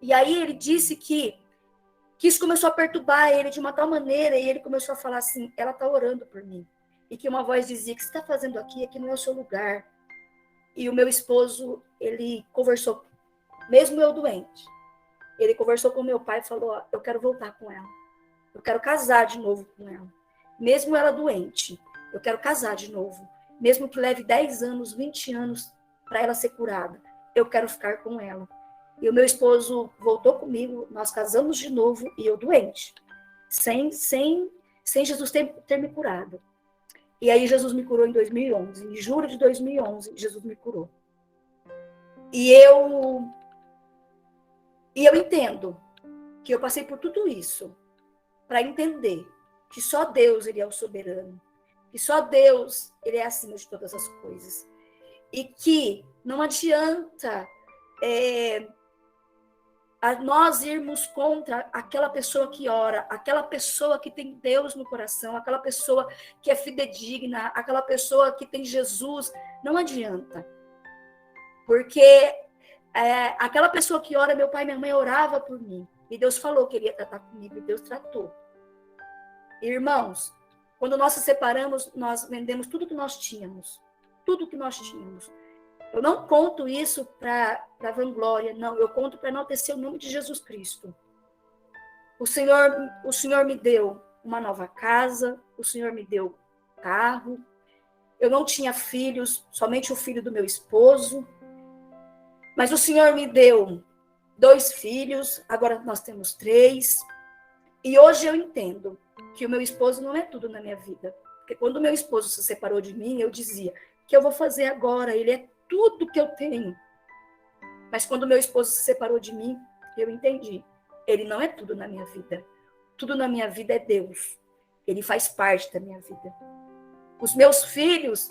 S3: E aí ele disse que isso começou a perturbar ele de uma tal maneira, e ele começou a falar assim, ela está orando por mim. E que uma voz dizia, o que você está fazendo aqui? Aqui não é o seu lugar. E o meu esposo, ele conversou, mesmo eu doente, ele conversou com meu pai e falou, eu quero voltar com ela. Eu quero casar de novo com ela. Mesmo ela doente, eu quero casar de novo. Mesmo que leve 10 anos, 20 anos para ela ser curada, eu quero ficar com ela. E o meu esposo voltou comigo, nós casamos de novo e eu doente. Sem Jesus ter me curado. E aí Jesus me curou em 2011. Em julho de 2011, Jesus me curou. E eu entendo que eu passei por tudo isso para entender que só Deus ele é o soberano, que só Deus ele é acima de todas as coisas. E que não adianta nós irmos contra aquela pessoa que ora, aquela pessoa que tem Deus no coração, aquela pessoa que é fidedigna, aquela pessoa que tem Jesus. Não adianta. Porque aquela pessoa que ora, meu pai e minha mãe orava por mim. E Deus falou que ele ia tratar comigo, e Deus tratou. Irmãos, quando nós se separamos, nós vendemos tudo que nós tínhamos. Tudo que nós tínhamos. Eu não conto isso para vanglória, não. Eu conto para enaltecer o nome de Jesus Cristo. O Senhor me deu uma nova casa, o Senhor me deu carro. Eu não tinha filhos, somente o filho do meu esposo. Mas o Senhor me deu 2 filhos, agora nós temos 3. E hoje eu entendo que o meu esposo não é tudo na minha vida. Porque quando o meu esposo se separou de mim, eu dizia, o que eu vou fazer agora? Ele é tudo que eu tenho. Mas quando o meu esposo se separou de mim, eu entendi. Ele não é tudo na minha vida. Tudo na minha vida é Deus. Ele faz parte da minha vida. Os meus filhos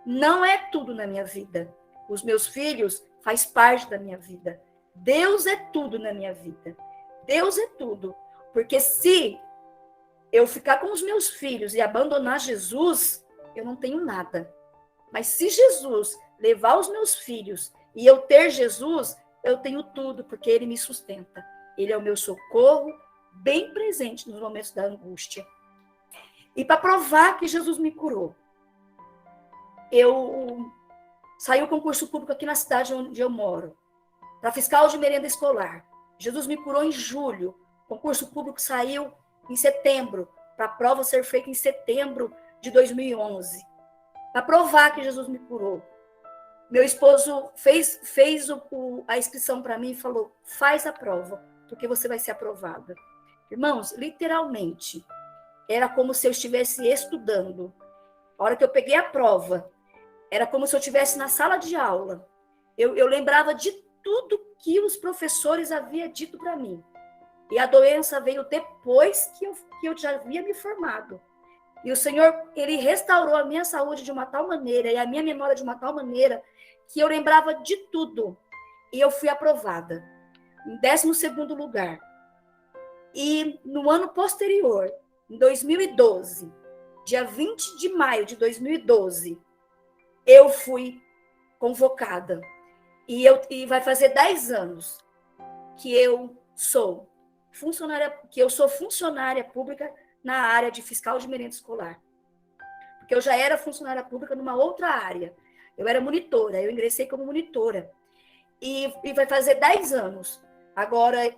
S3: não é tudo na minha vida. Os meus filhos faz parte da minha vida. Deus é tudo na minha vida. Deus é tudo. Porque se eu ficar com os meus filhos e abandonar Jesus, eu não tenho nada. Mas se Jesus levar os meus filhos e eu ter Jesus, eu tenho tudo, porque ele me sustenta. Ele é o meu socorro, bem presente nos momentos da angústia. E para provar que Jesus me curou, eu saí o concurso público aqui na cidade onde eu moro, para fiscal de merenda escolar. Jesus me curou em julho. O concurso público saiu em setembro, para a prova ser feita em setembro de 2011. Para provar que Jesus me curou. Meu esposo fez a inscrição para mim e falou, faz a prova, porque você vai ser aprovada. Irmãos, literalmente, era como se eu estivesse estudando. A hora que eu peguei a prova, era como se eu estivesse na sala de aula. Eu lembrava de tudo que os professores haviam dito para mim. E a doença veio depois que eu já havia me formado. E o Senhor, ele restaurou a minha saúde de uma tal maneira, e a minha memória de uma tal maneira, que eu lembrava de tudo. E eu fui aprovada, em 12º lugar. E no ano posterior, em 2012, dia 20 de maio de 2012, eu fui convocada. E vai fazer 10 anos que eu sou funcionária pública na área de fiscal de merenda escolar. Porque eu já era funcionária pública numa outra área. Eu era monitora, eu ingressei como monitora. E vai fazer 10 anos. Agora,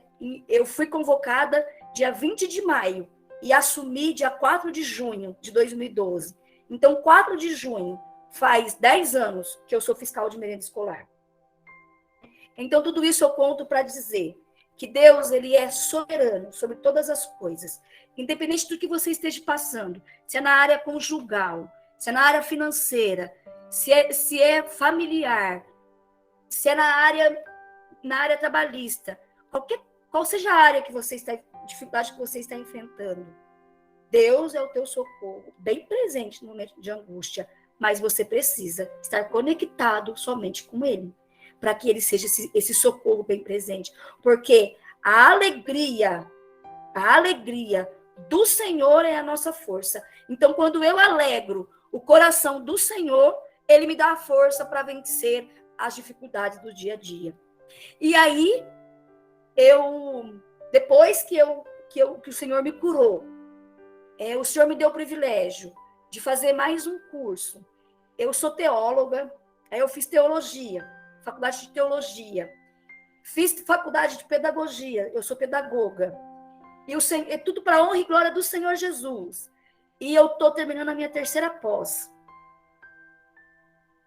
S3: eu fui convocada dia 20 de maio e assumi dia 4 de junho de 2012. Então, 4 de junho faz 10 anos que eu sou fiscal de merenda escolar. Então, tudo isso eu conto para dizer que Deus, ele é soberano sobre todas as coisas. Independente do que você esteja passando, se é na área conjugal, se é na área financeira, se é familiar, se é na área trabalhista, qual seja a área que você está, dificuldade que você está enfrentando, Deus é o teu socorro, bem presente no momento de angústia, mas você precisa estar conectado somente com Ele, para que Ele seja esse socorro bem presente, porque a alegria do Senhor é a nossa força. Então, quando eu alegro o coração do Senhor, Ele me dá a força para vencer as dificuldades do dia a dia. E aí, depois que o Senhor me curou, o Senhor me deu o privilégio de fazer mais um curso. Eu sou teóloga, aí eu fiz teologia, faculdade de teologia. Fiz faculdade de pedagogia, eu sou pedagoga. E é tudo para a honra e glória do Senhor Jesus. E eu estou terminando a minha 3ª pós.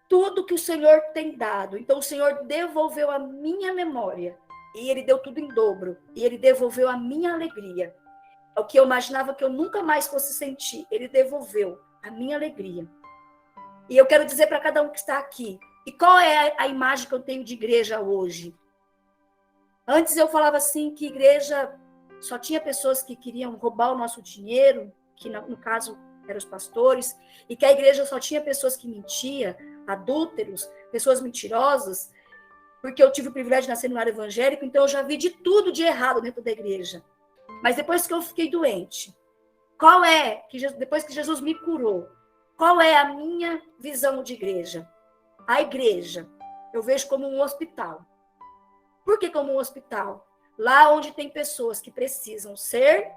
S3: Tudo que o Senhor tem dado. Então, o Senhor devolveu a minha memória. E Ele deu tudo em dobro. E Ele devolveu a minha alegria. O que eu imaginava que eu nunca mais fosse sentir. Ele devolveu a minha alegria. E eu quero dizer para cada um que está aqui. E qual é a imagem que eu tenho de igreja hoje? Antes eu falava assim que igreja só tinha pessoas que queriam roubar o nosso dinheiro, que no caso eram os pastores, e que a igreja só tinha pessoas que mentiam, adúlteros, pessoas mentirosas, porque eu tive o privilégio de nascer no lar evangélico, então eu já vi de tudo de errado dentro da igreja. Mas depois que eu fiquei doente, depois que Jesus me curou, qual é a minha visão de igreja? A igreja eu vejo como um hospital. Por que como um hospital? Lá onde tem pessoas que precisam ser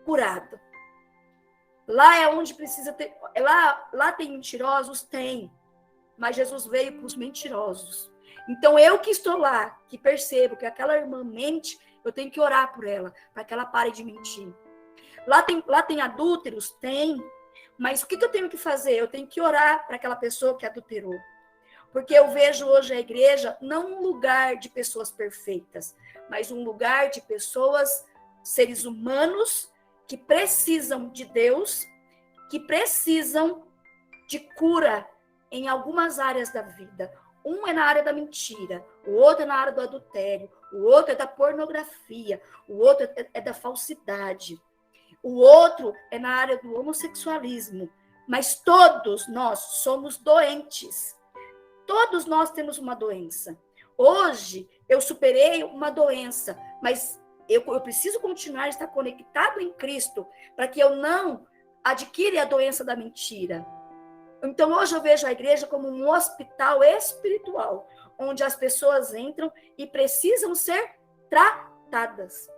S3: curadas. Lá é onde precisa ter... Lá tem mentirosos? Tem. Mas Jesus veio para os mentirosos. Então, eu que estou lá, que percebo que aquela irmã mente, eu tenho que orar por ela, para que ela pare de mentir. Lá tem adúlteros? Tem. Mas o que eu tenho que fazer? Eu tenho que orar para aquela pessoa que adulterou. Porque eu vejo hoje a igreja não um lugar de pessoas perfeitas, mas um lugar de pessoas, seres humanos, que precisam de Deus, que precisam de cura em algumas áreas da vida. Um é na área da mentira, o outro é na área do adultério, o outro é da pornografia, o outro é da falsidade, o outro é na área do homossexualismo. Mas todos nós somos doentes. Todos nós temos uma doença. Hoje, eu superei uma doença, mas eu preciso continuar a estar conectado em Cristo para que eu não adquira a doença da mentira. Então, hoje eu vejo a igreja como um hospital espiritual, onde as pessoas entram e precisam ser tratadas.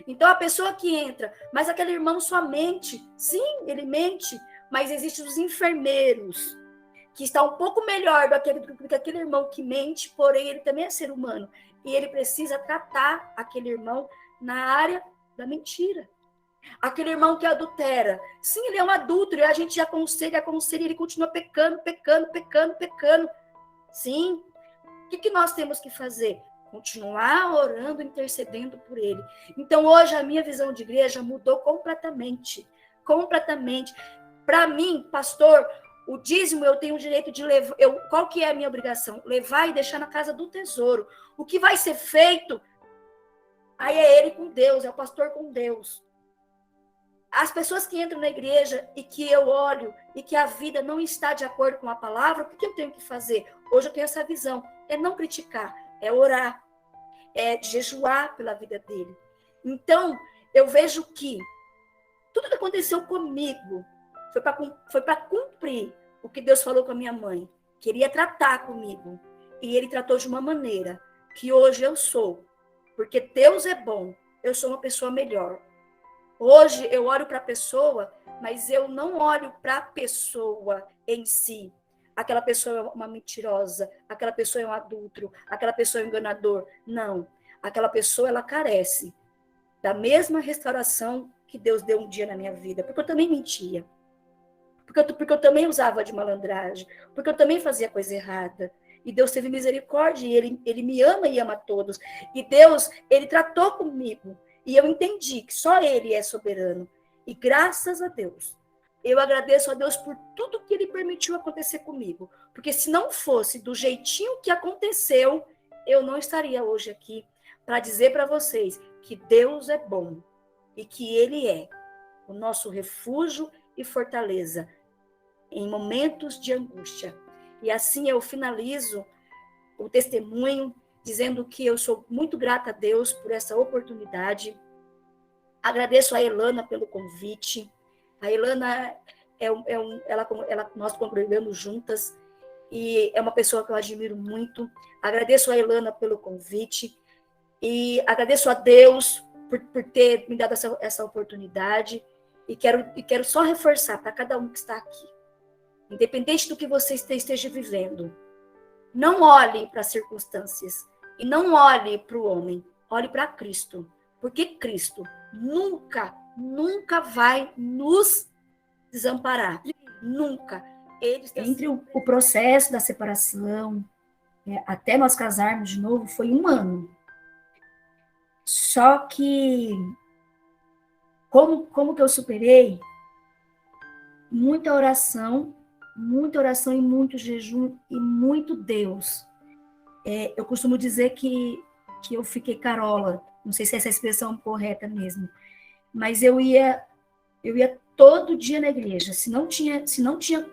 S3: Então, a pessoa que entra, mas aquele irmão só mente. Sim, ele mente, mas existem os enfermeiros que está um pouco melhor do que aquele irmão que mente, porém ele também é ser humano. E ele precisa tratar aquele irmão na área da mentira. Aquele irmão que adultera. Sim, ele é um adúltero, e a gente aconselha, e ele continua pecando. Sim. O que nós temos que fazer? Continuar orando, intercedendo por ele. Então, hoje, a minha visão de igreja mudou completamente. Para mim, pastor, o dízimo eu tenho o direito de levar. Qual que é a minha obrigação? Levar e deixar na casa do tesouro. O que vai ser feito, aí é ele com Deus, é o pastor com Deus. As pessoas que entram na igreja e que eu olho e que a vida não está de acordo com a palavra, o que eu tenho que fazer? Hoje eu tenho essa visão. É não criticar, é orar, é jejuar pela vida dele. Então, eu vejo que tudo que aconteceu comigo foi para cumprir o que Deus falou com a minha mãe. Queria tratar comigo. E ele tratou de uma maneira que hoje eu sou. Porque Deus é bom, eu sou uma pessoa melhor. Hoje eu olho para a pessoa, mas eu não olho para a pessoa em si. Aquela pessoa é uma mentirosa, aquela pessoa é um adúltero, aquela pessoa é um enganador. Não. Aquela pessoa, ela carece da mesma restauração que Deus deu um dia na minha vida. Porque eu também mentia. Porque eu também usava de malandragem. Porque eu também fazia coisa errada. E Deus teve misericórdia, e ele me ama e ama todos. E Deus, ele tratou comigo. E eu entendi que só ele é soberano. E graças a Deus, eu agradeço a Deus por tudo que ele permitiu acontecer comigo. Porque se não fosse do jeitinho que aconteceu, eu não estaria hoje aqui para dizer para vocês que Deus é bom. E que ele é o nosso refúgio e fortaleza em momentos de angústia. E assim eu finalizo o testemunho dizendo que eu sou muito grata a Deus por essa oportunidade. Agradeço a Elana pelo convite. A Elana, nós congregamos juntas e é uma pessoa que eu admiro muito. Agradeço a Elana pelo convite e agradeço a Deus por ter me dado essa oportunidade e quero só reforçar para cada um que está aqui. Independente do que você esteja vivendo, não olhe para as circunstâncias e não olhe para o homem, olhe para Cristo, porque Cristo nunca vai nos desamparar, nunca. Entre o processo da separação, até nós casarmos de novo, foi 1 ano. Só que, como que eu superei? Muita oração e muito jejum e muito Deus. Eu costumo dizer que eu fiquei carola, não sei se essa expressão é correta mesmo, mas eu ia todo dia na igreja. Se não tinha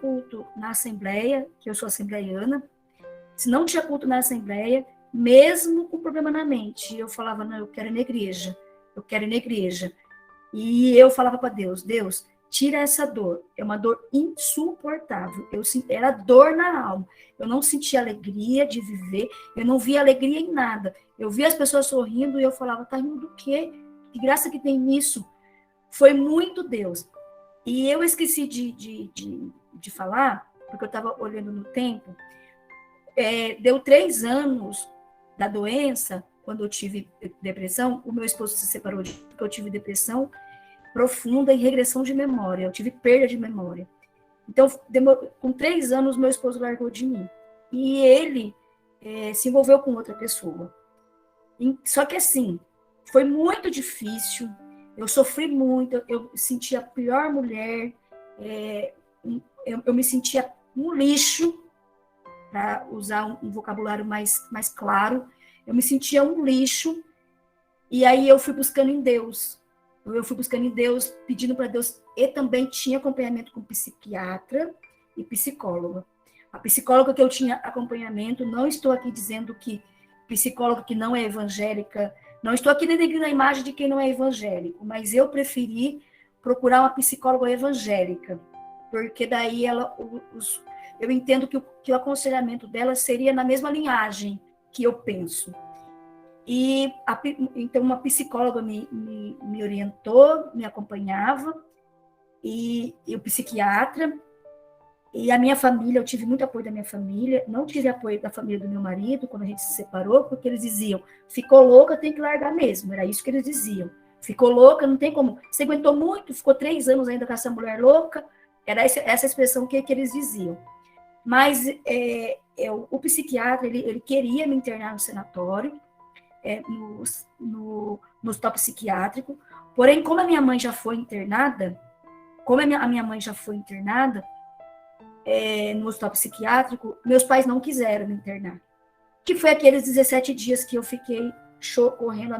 S3: culto na assembleia, que eu sou assembleiana, se não tinha culto na assembleia, mesmo com problema na mente, eu falava, não, eu quero ir na igreja. E eu falava para Deus, tira essa dor, é uma dor insuportável, era dor na alma, eu não sentia alegria de viver, eu não via alegria em nada, eu via as pessoas sorrindo e eu falava, tá rindo do quê? Que graça que tem nisso? Foi muito Deus. E eu esqueci de falar, porque eu estava olhando no tempo, deu 3 anos da doença, quando eu tive depressão, o meu esposo se separou porque eu tive depressão profunda e regressão de memória. Eu tive perda de memória. Então, com 3 anos, meu esposo largou de mim. E ele se envolveu com outra pessoa. Só que, assim, foi muito difícil. Eu sofri muito. Eu sentia a pior mulher. Eu me sentia um lixo, para usar um vocabulário mais claro. Eu me sentia um lixo. E aí eu fui buscando em Deus. Pedindo para Deus, e também tinha acompanhamento com psiquiatra e psicóloga. A psicóloga que eu tinha acompanhamento, não estou aqui dizendo que psicóloga que não é evangélica, não estou aqui denegrindo a imagem de quem não é evangélico, mas eu preferi procurar uma psicóloga evangélica, porque daí eu entendo que o aconselhamento dela seria na mesma linhagem que eu penso. E então uma psicóloga me orientou, me acompanhava, e o psiquiatra, E a minha família, eu tive muito apoio da minha família, não tive apoio da família do meu marido quando a gente se separou, porque eles diziam, ficou louca, tem que largar mesmo. Era isso que eles diziam. Ficou louca, não tem como. Você aguentou muito, ficou 3 anos ainda com essa mulher louca. Era essa expressão que eles diziam. Mas o psiquiatra, ele queria me internar no sanatório, no hospital psiquiátrico. Porém, como a minha mãe já foi internada, no hospital psiquiátrico, meus pais não quiseram me internar. Que foi aqueles 17 dias que eu fiquei correndo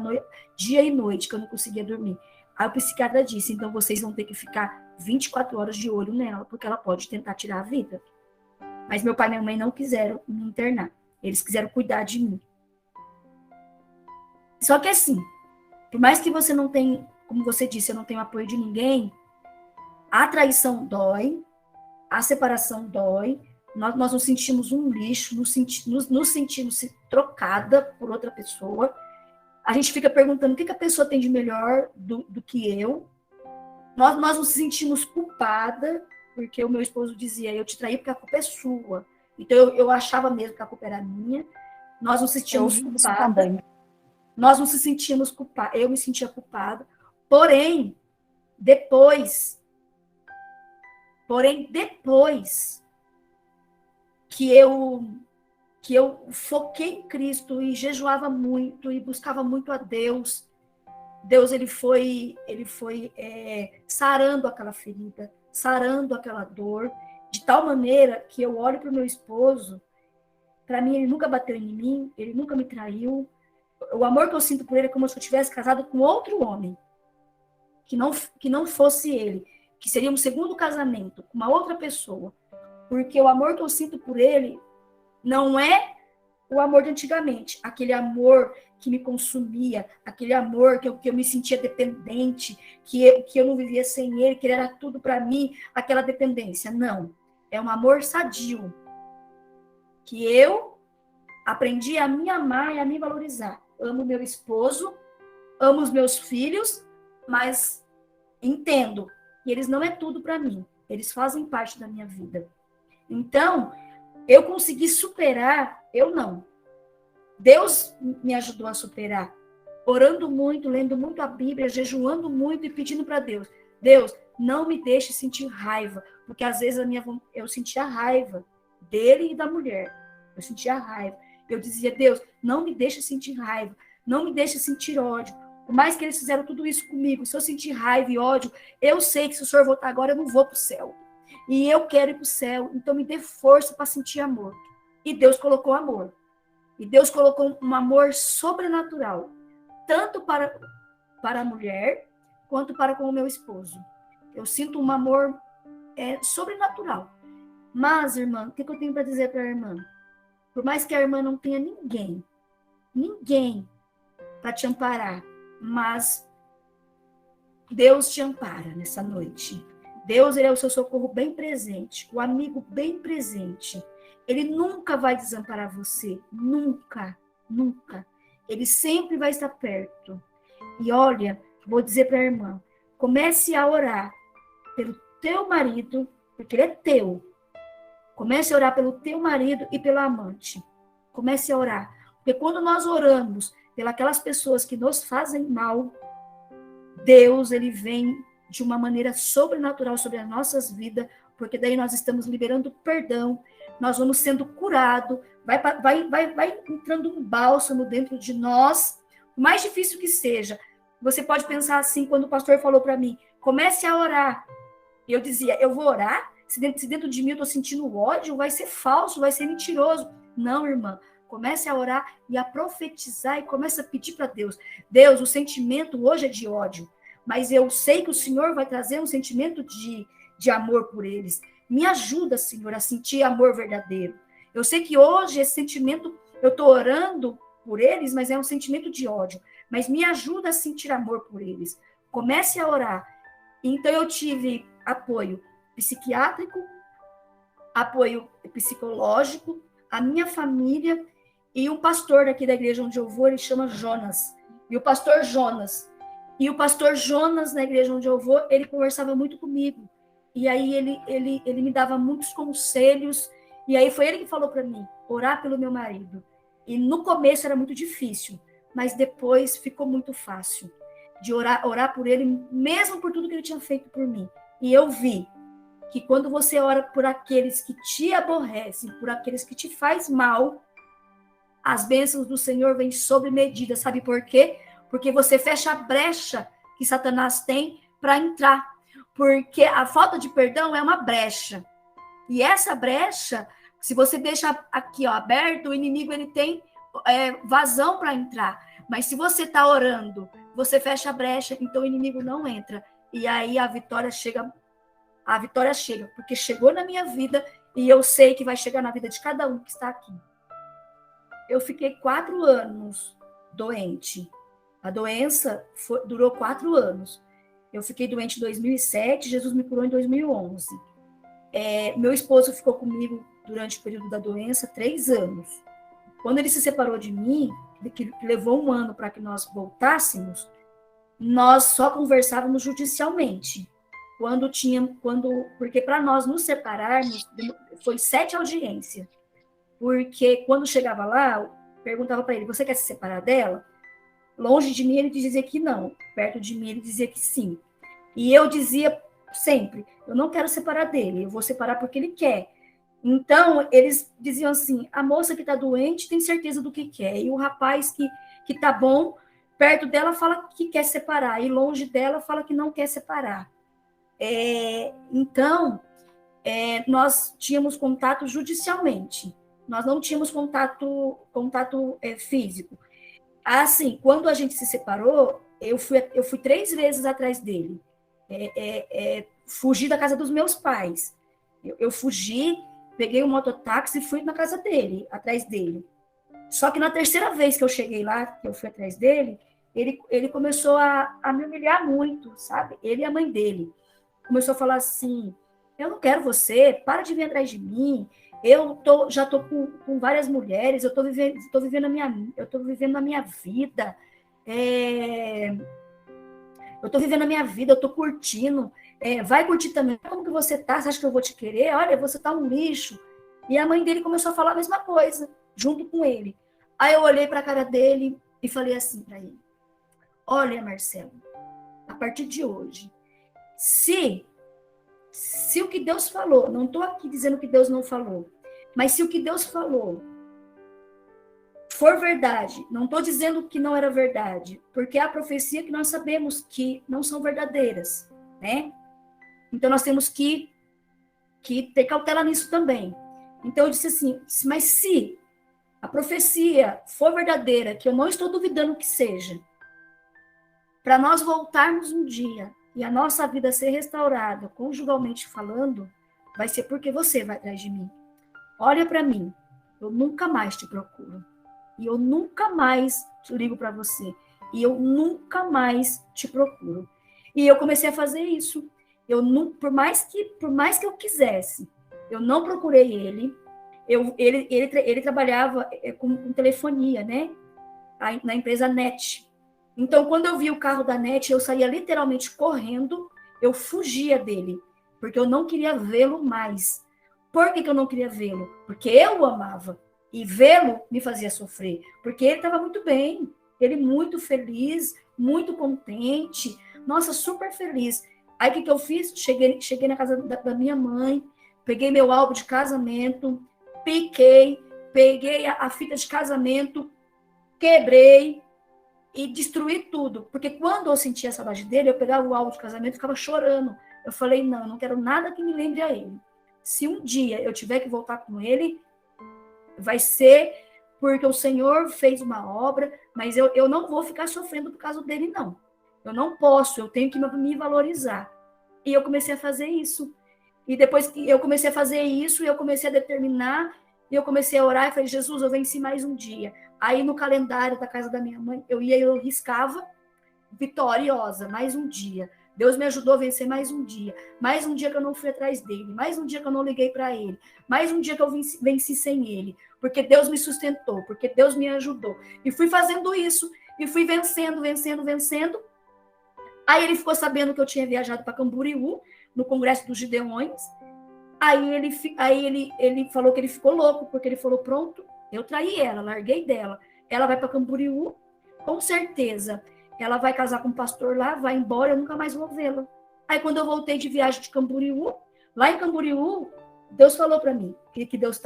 S3: dia e noite, que eu não conseguia dormir. Aí o psiquiatra disse, então vocês vão ter que ficar 24 horas de olho nela, porque ela pode tentar tirar a vida. Mas meu pai e minha mãe não quiseram me internar. Eles quiseram cuidar de mim. Só que assim, por mais que você não tenha, como você disse, eu não tenho apoio de ninguém, a traição dói, a separação dói, nós nos sentimos um lixo, nos sentimos trocada por outra pessoa. A gente fica perguntando o que a pessoa tem de melhor do que eu. Nós nos sentimos culpada, porque o meu esposo dizia, eu te traí porque a culpa é sua. Então eu achava mesmo que a culpa era minha. Nós nos sentíamos culpadas. Nós nos sentíamos culpadas. Eu me sentia culpada. Porém, depois que eu foquei em Cristo e jejuava muito e buscava muito a Deus, ele foi sarando aquela ferida, sarando aquela dor, de tal maneira que eu olho para o meu esposo, para mim ele nunca bateu em mim, ele nunca me traiu. O amor que eu sinto por ele é como se eu tivesse casado com outro homem, que não fosse ele, que seria um segundo casamento, com uma outra pessoa. Porque o amor que eu sinto por ele não é o amor de antigamente, aquele amor que me consumia, aquele amor que eu me sentia dependente, que eu não vivia sem ele, que ele era tudo para mim, aquela dependência. Não, é um amor sadio, que eu aprendi a me amar e a me valorizar. Amo meu esposo, amo os meus filhos, mas entendo que eles não é tudo para mim, eles fazem parte da minha vida. Então, eu consegui superar, eu não. Deus me ajudou a superar, orando muito, lendo muito a Bíblia, jejuando muito e pedindo para Deus. Deus, não me deixe sentir raiva, porque às vezes eu sentia raiva dele e da mulher. Eu sentia raiva. Eu dizia, Deus, não me deixe sentir raiva, não me deixe sentir ódio. Por mais que eles fizeram tudo isso comigo, se eu sentir raiva e ódio, eu sei que se o Senhor voltar agora, eu não vou para o céu. E eu quero ir para o céu, então me dê força para sentir amor. E Deus colocou amor. E Deus colocou um amor sobrenatural, tanto para a mulher, quanto para com o meu esposo. Eu sinto um amor sobrenatural. Mas, irmã, o que eu tenho para dizer para a irmã? Por mais que a irmã não tenha ninguém para te amparar, mas Deus te ampara nessa noite. Deus, ele é o seu socorro bem presente, o amigo bem presente. Ele nunca vai desamparar você, nunca, nunca. Ele sempre vai estar perto. E olha, vou dizer para a irmã, comece a orar pelo teu marido, porque ele é teu. Comece a orar pelo teu marido e pelo amante. Comece a orar. Porque quando nós oramos pelas pessoas que nos fazem mal, Deus, ele vem de uma maneira sobrenatural sobre as nossas vidas, porque daí nós estamos liberando perdão, nós vamos sendo curados, vai entrando um bálsamo dentro de nós, o mais difícil que seja. Você pode pensar assim, quando o pastor falou para mim, comece a orar. E eu dizia, eu vou orar? Se dentro de mim eu estou sentindo ódio, vai ser falso, vai ser mentiroso. Não, irmã, comece a orar e a profetizar e comece a pedir para Deus. Deus, o sentimento hoje é de ódio, mas eu sei que o Senhor vai trazer um sentimento de amor por eles. Me ajuda, Senhor, a sentir amor verdadeiro. Eu sei que hoje esse sentimento, eu estou orando por eles, mas é um sentimento de ódio. Mas me ajuda a sentir amor por eles. Comece a orar. Então eu tive apoio psiquiátrico, apoio psicológico, a minha família e um pastor aqui da igreja onde eu vou, ele chama Jonas. E o pastor Jonas, na igreja onde eu vou, ele conversava muito comigo. e aí ele me dava muitos conselhos, e aí foi ele que falou para mim, orar pelo meu marido. E no começo era muito difícil, mas depois ficou muito fácil de orar por ele, mesmo por tudo que ele tinha feito por mim. E eu vi que quando você ora por aqueles que te aborrecem, por aqueles que te faz mal, as bênçãos do Senhor vêm sob medida. Sabe por quê? Porque você fecha a brecha que Satanás tem para entrar. Porque a falta de perdão é uma brecha. E essa brecha, se você deixa aqui aberto, o inimigo ele tem vazão para entrar. Mas se você está orando, você fecha a brecha, então o inimigo não entra. E aí a vitória chega, porque chegou na minha vida e eu sei que vai chegar na vida de cada um que está aqui. Eu fiquei 4 anos doente. A doença durou 4 anos. Eu fiquei doente em 2007, Jesus me curou em 2011. Meu esposo ficou comigo durante o período da doença 3 anos. Quando ele se separou de mim, que levou 1 ano para que nós voltássemos, nós só conversávamos judicialmente. Porque para nós nos separarmos, foi 7 audiências. Porque quando chegava lá, eu perguntava para ele, você quer se separar dela? Longe de mim ele dizia que não, perto de mim ele dizia que sim. E eu dizia sempre, eu não quero separar dele, eu vou separar porque ele quer. Então, eles diziam assim, a moça que está doente tem certeza do que quer, e o rapaz que está bom, perto dela fala que quer separar, e longe dela fala que não quer separar. Então, nós tínhamos contato judicialmente, nós não tínhamos contato físico. Assim, quando a gente se separou, eu fui 3 vezes atrás dele. Fugi da casa dos meus pais. Eu fugi, peguei um mototáxi e fui na casa dele, atrás dele. Só que na 3ª vez que eu cheguei lá, que eu fui atrás dele, ele começou a me humilhar muito, sabe? Ele e a mãe dele. Começou a falar assim, eu não quero você, para de vir atrás de mim, já estou com várias mulheres, eu estou vivendo a minha vida, eu estou vivendo a minha vida, eu estou curtindo, vai curtir também, como que você tá? Você acha que eu vou te querer? Olha, você tá um lixo. E a mãe dele começou a falar a mesma coisa, junto com ele. Aí eu olhei para a cara dele e falei assim para ele, olha, Marcelo, a partir de hoje, se o que Deus falou, não estou aqui dizendo que Deus não falou, mas se o que Deus falou for verdade, não estou dizendo que não era verdade, porque é a profecia que nós sabemos que não são verdadeiras, né? Então nós temos que ter cautela nisso também. Então eu disse assim, mas se a profecia for verdadeira, que eu não estou duvidando que seja, para nós voltarmos um dia e a nossa vida ser restaurada, conjugalmente falando, vai ser porque você vai atrás de mim. Olha para mim, eu nunca mais te procuro. E eu nunca mais ligo para você. E eu nunca mais te procuro. E eu comecei a fazer isso. Por mais que eu quisesse, eu não procurei ele. Ele trabalhava com telefonia, né? Na empresa NET. Então, quando eu vi o carro da NET, eu saía literalmente correndo, eu fugia dele, porque eu não queria vê-lo mais. Por que eu não queria vê-lo? Porque eu o amava. E vê-lo me fazia sofrer. Porque ele estava muito bem. Ele muito feliz, muito contente. Nossa, super feliz. Aí, o que eu fiz? Cheguei na casa da minha mãe, peguei meu álbum de casamento, peguei a fita de casamento, quebrei e destruí tudo. Porque quando eu sentia a saudade dele, eu pegava o álbum de casamento e ficava chorando. Eu falei, não quero nada que me lembre a ele. Se um dia eu tiver que voltar com ele, vai ser porque o Senhor fez uma obra, mas eu não vou ficar sofrendo por causa dele, não. Eu não posso, eu tenho que me valorizar. E eu comecei a fazer isso. E depois que eu comecei a fazer isso, eu comecei a determinar, e eu comecei a orar, e falei, Jesus, eu venci mais um dia. Aí no calendário da casa da minha mãe, eu riscava, vitoriosa, mais um dia. Deus me ajudou a vencer mais um dia que eu não fui atrás dele, mais um dia que eu não liguei para ele, mais um dia que eu venci sem ele, porque Deus me sustentou, porque Deus me ajudou. E fui fazendo isso, e fui vencendo. Aí ele ficou sabendo que eu tinha viajado para Camboriú, no Congresso dos Gideões. Aí ele falou que ele ficou louco, porque ele falou, pronto, eu traí ela, larguei dela. Ela vai para Camboriú, com certeza. Ela vai casar com um pastor lá, vai embora, eu nunca mais vou vê-la. Aí quando eu voltei de viagem de Camboriú, lá em Camboriú, Deus falou para mim que Deus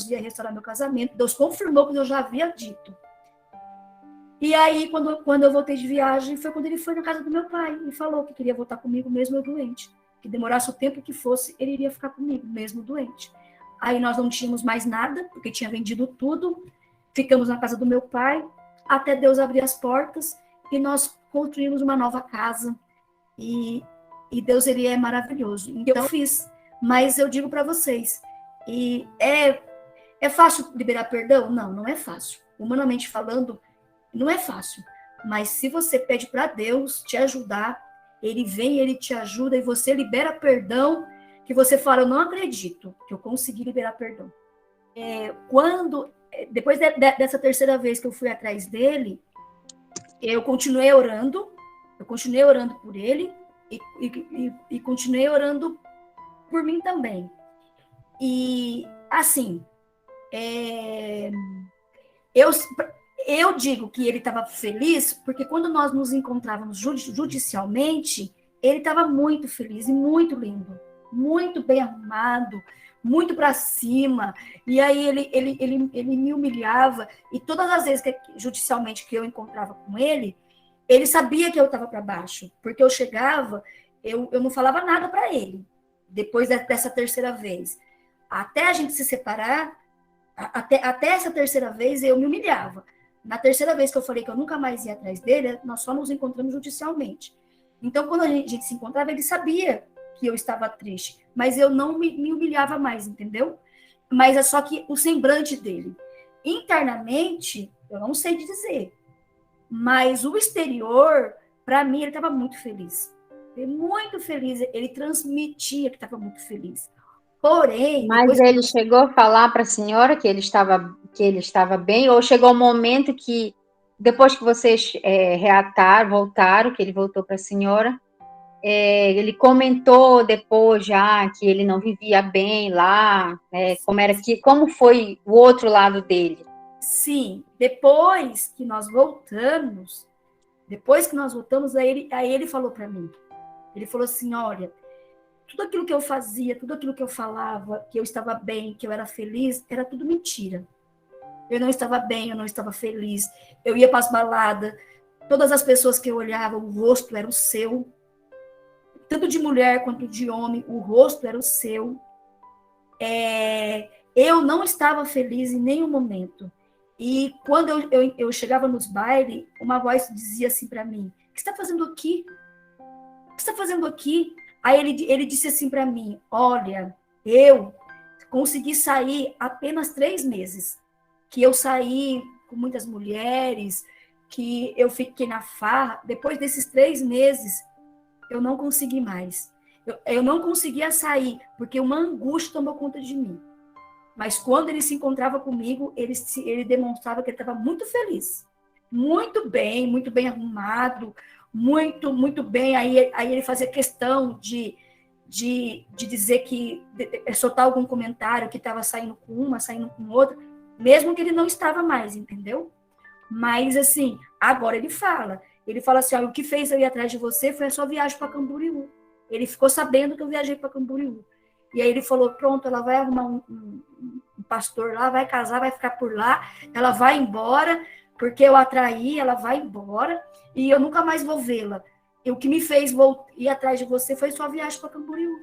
S3: ia restaurar meu casamento. Deus confirmou o que eu já havia dito. E aí, quando eu voltei de viagem, foi quando ele foi na casa do meu pai e falou que queria voltar comigo mesmo eu doente. Que demorasse o tempo que fosse, ele iria ficar comigo, mesmo doente. Aí nós não tínhamos mais nada, porque tinha vendido tudo. Ficamos na casa do meu pai, até Deus abrir as portas, e nós construímos uma nova casa. E Deus, ele é maravilhoso. Então, eu fiz, mas eu digo para vocês, e é fácil liberar perdão? Não, não é fácil. Humanamente falando, não é fácil. Mas se você pede para Deus te ajudar, ele vem, ele te ajuda e você libera perdão, que você fala, eu não acredito que eu consegui liberar perdão. Depois dessa terceira vez que eu fui atrás dele, eu continuei orando por ele e continuei orando por mim também. E, assim, eu digo que ele estava feliz, porque quando nós nos encontrávamos judicialmente, ele estava muito feliz e muito lindo, muito bem arrumado, muito para cima. E aí ele me humilhava, e todas as vezes judicialmente que eu encontrava com ele sabia que eu estava para baixo, porque eu chegava, eu não falava nada para ele, depois dessa terceira vez. Até a gente se separar, até essa terceira vez eu me humilhava. Na terceira vez que eu falei que eu nunca mais ia atrás dele, nós só nos encontramos judicialmente. Então, quando a gente se encontrava, ele sabia que eu estava triste, mas eu não me humilhava mais, entendeu? Mas é só que o semblante dele, internamente, eu não sei dizer, mas o exterior, para mim, ele estava muito feliz. Muito feliz, ele transmitia que estava muito feliz. Porém...
S4: Mas ele chegou a falar para a senhora que ele estava bem, ou chegou um momento que, depois que vocês voltaram, que ele voltou para a senhora, ele comentou depois já que ele não vivia bem lá, como foi o outro lado dele?
S3: Sim, depois que nós voltamos, aí ele falou para mim, ele falou assim, olha, tudo aquilo que eu fazia, tudo aquilo que eu falava, que eu estava bem, que eu era feliz, era tudo mentira. Eu não estava bem, eu não estava feliz. Eu ia para as baladas, todas as pessoas que eu olhava, o rosto era o seu. Tanto de mulher quanto de homem, o rosto era o seu. Eu não estava feliz em nenhum momento. E quando eu chegava nos bailes, uma voz dizia assim para mim, o que você está fazendo aqui? O que você está fazendo aqui? Aí ele disse assim para mim, olha, eu consegui sair apenas 3 meses, que eu saí com muitas mulheres, que eu fiquei na farra. Depois desses 3 meses, eu não consegui mais. Eu não conseguia sair, porque uma angústia tomou conta de mim. Mas quando ele se encontrava comigo, ele demonstrava que ele estava muito feliz, muito bem arrumado, muito, muito bem. Aí ele fazia questão de dizer que, soltar algum comentário que estava saindo com uma, saindo com outra, mesmo que ele não estava mais, entendeu? Mas, assim, agora ele fala assim, o que fez eu ir atrás de você foi a sua viagem para Camboriú. Ele ficou sabendo que eu viajei para Camboriú. E aí ele falou, pronto, ela vai arrumar um pastor lá, vai casar, vai ficar por lá, ela vai embora, porque eu atraí, ela vai embora, e eu nunca mais vou vê-la. E o que me fez ir atrás de você foi sua viagem para Camboriú.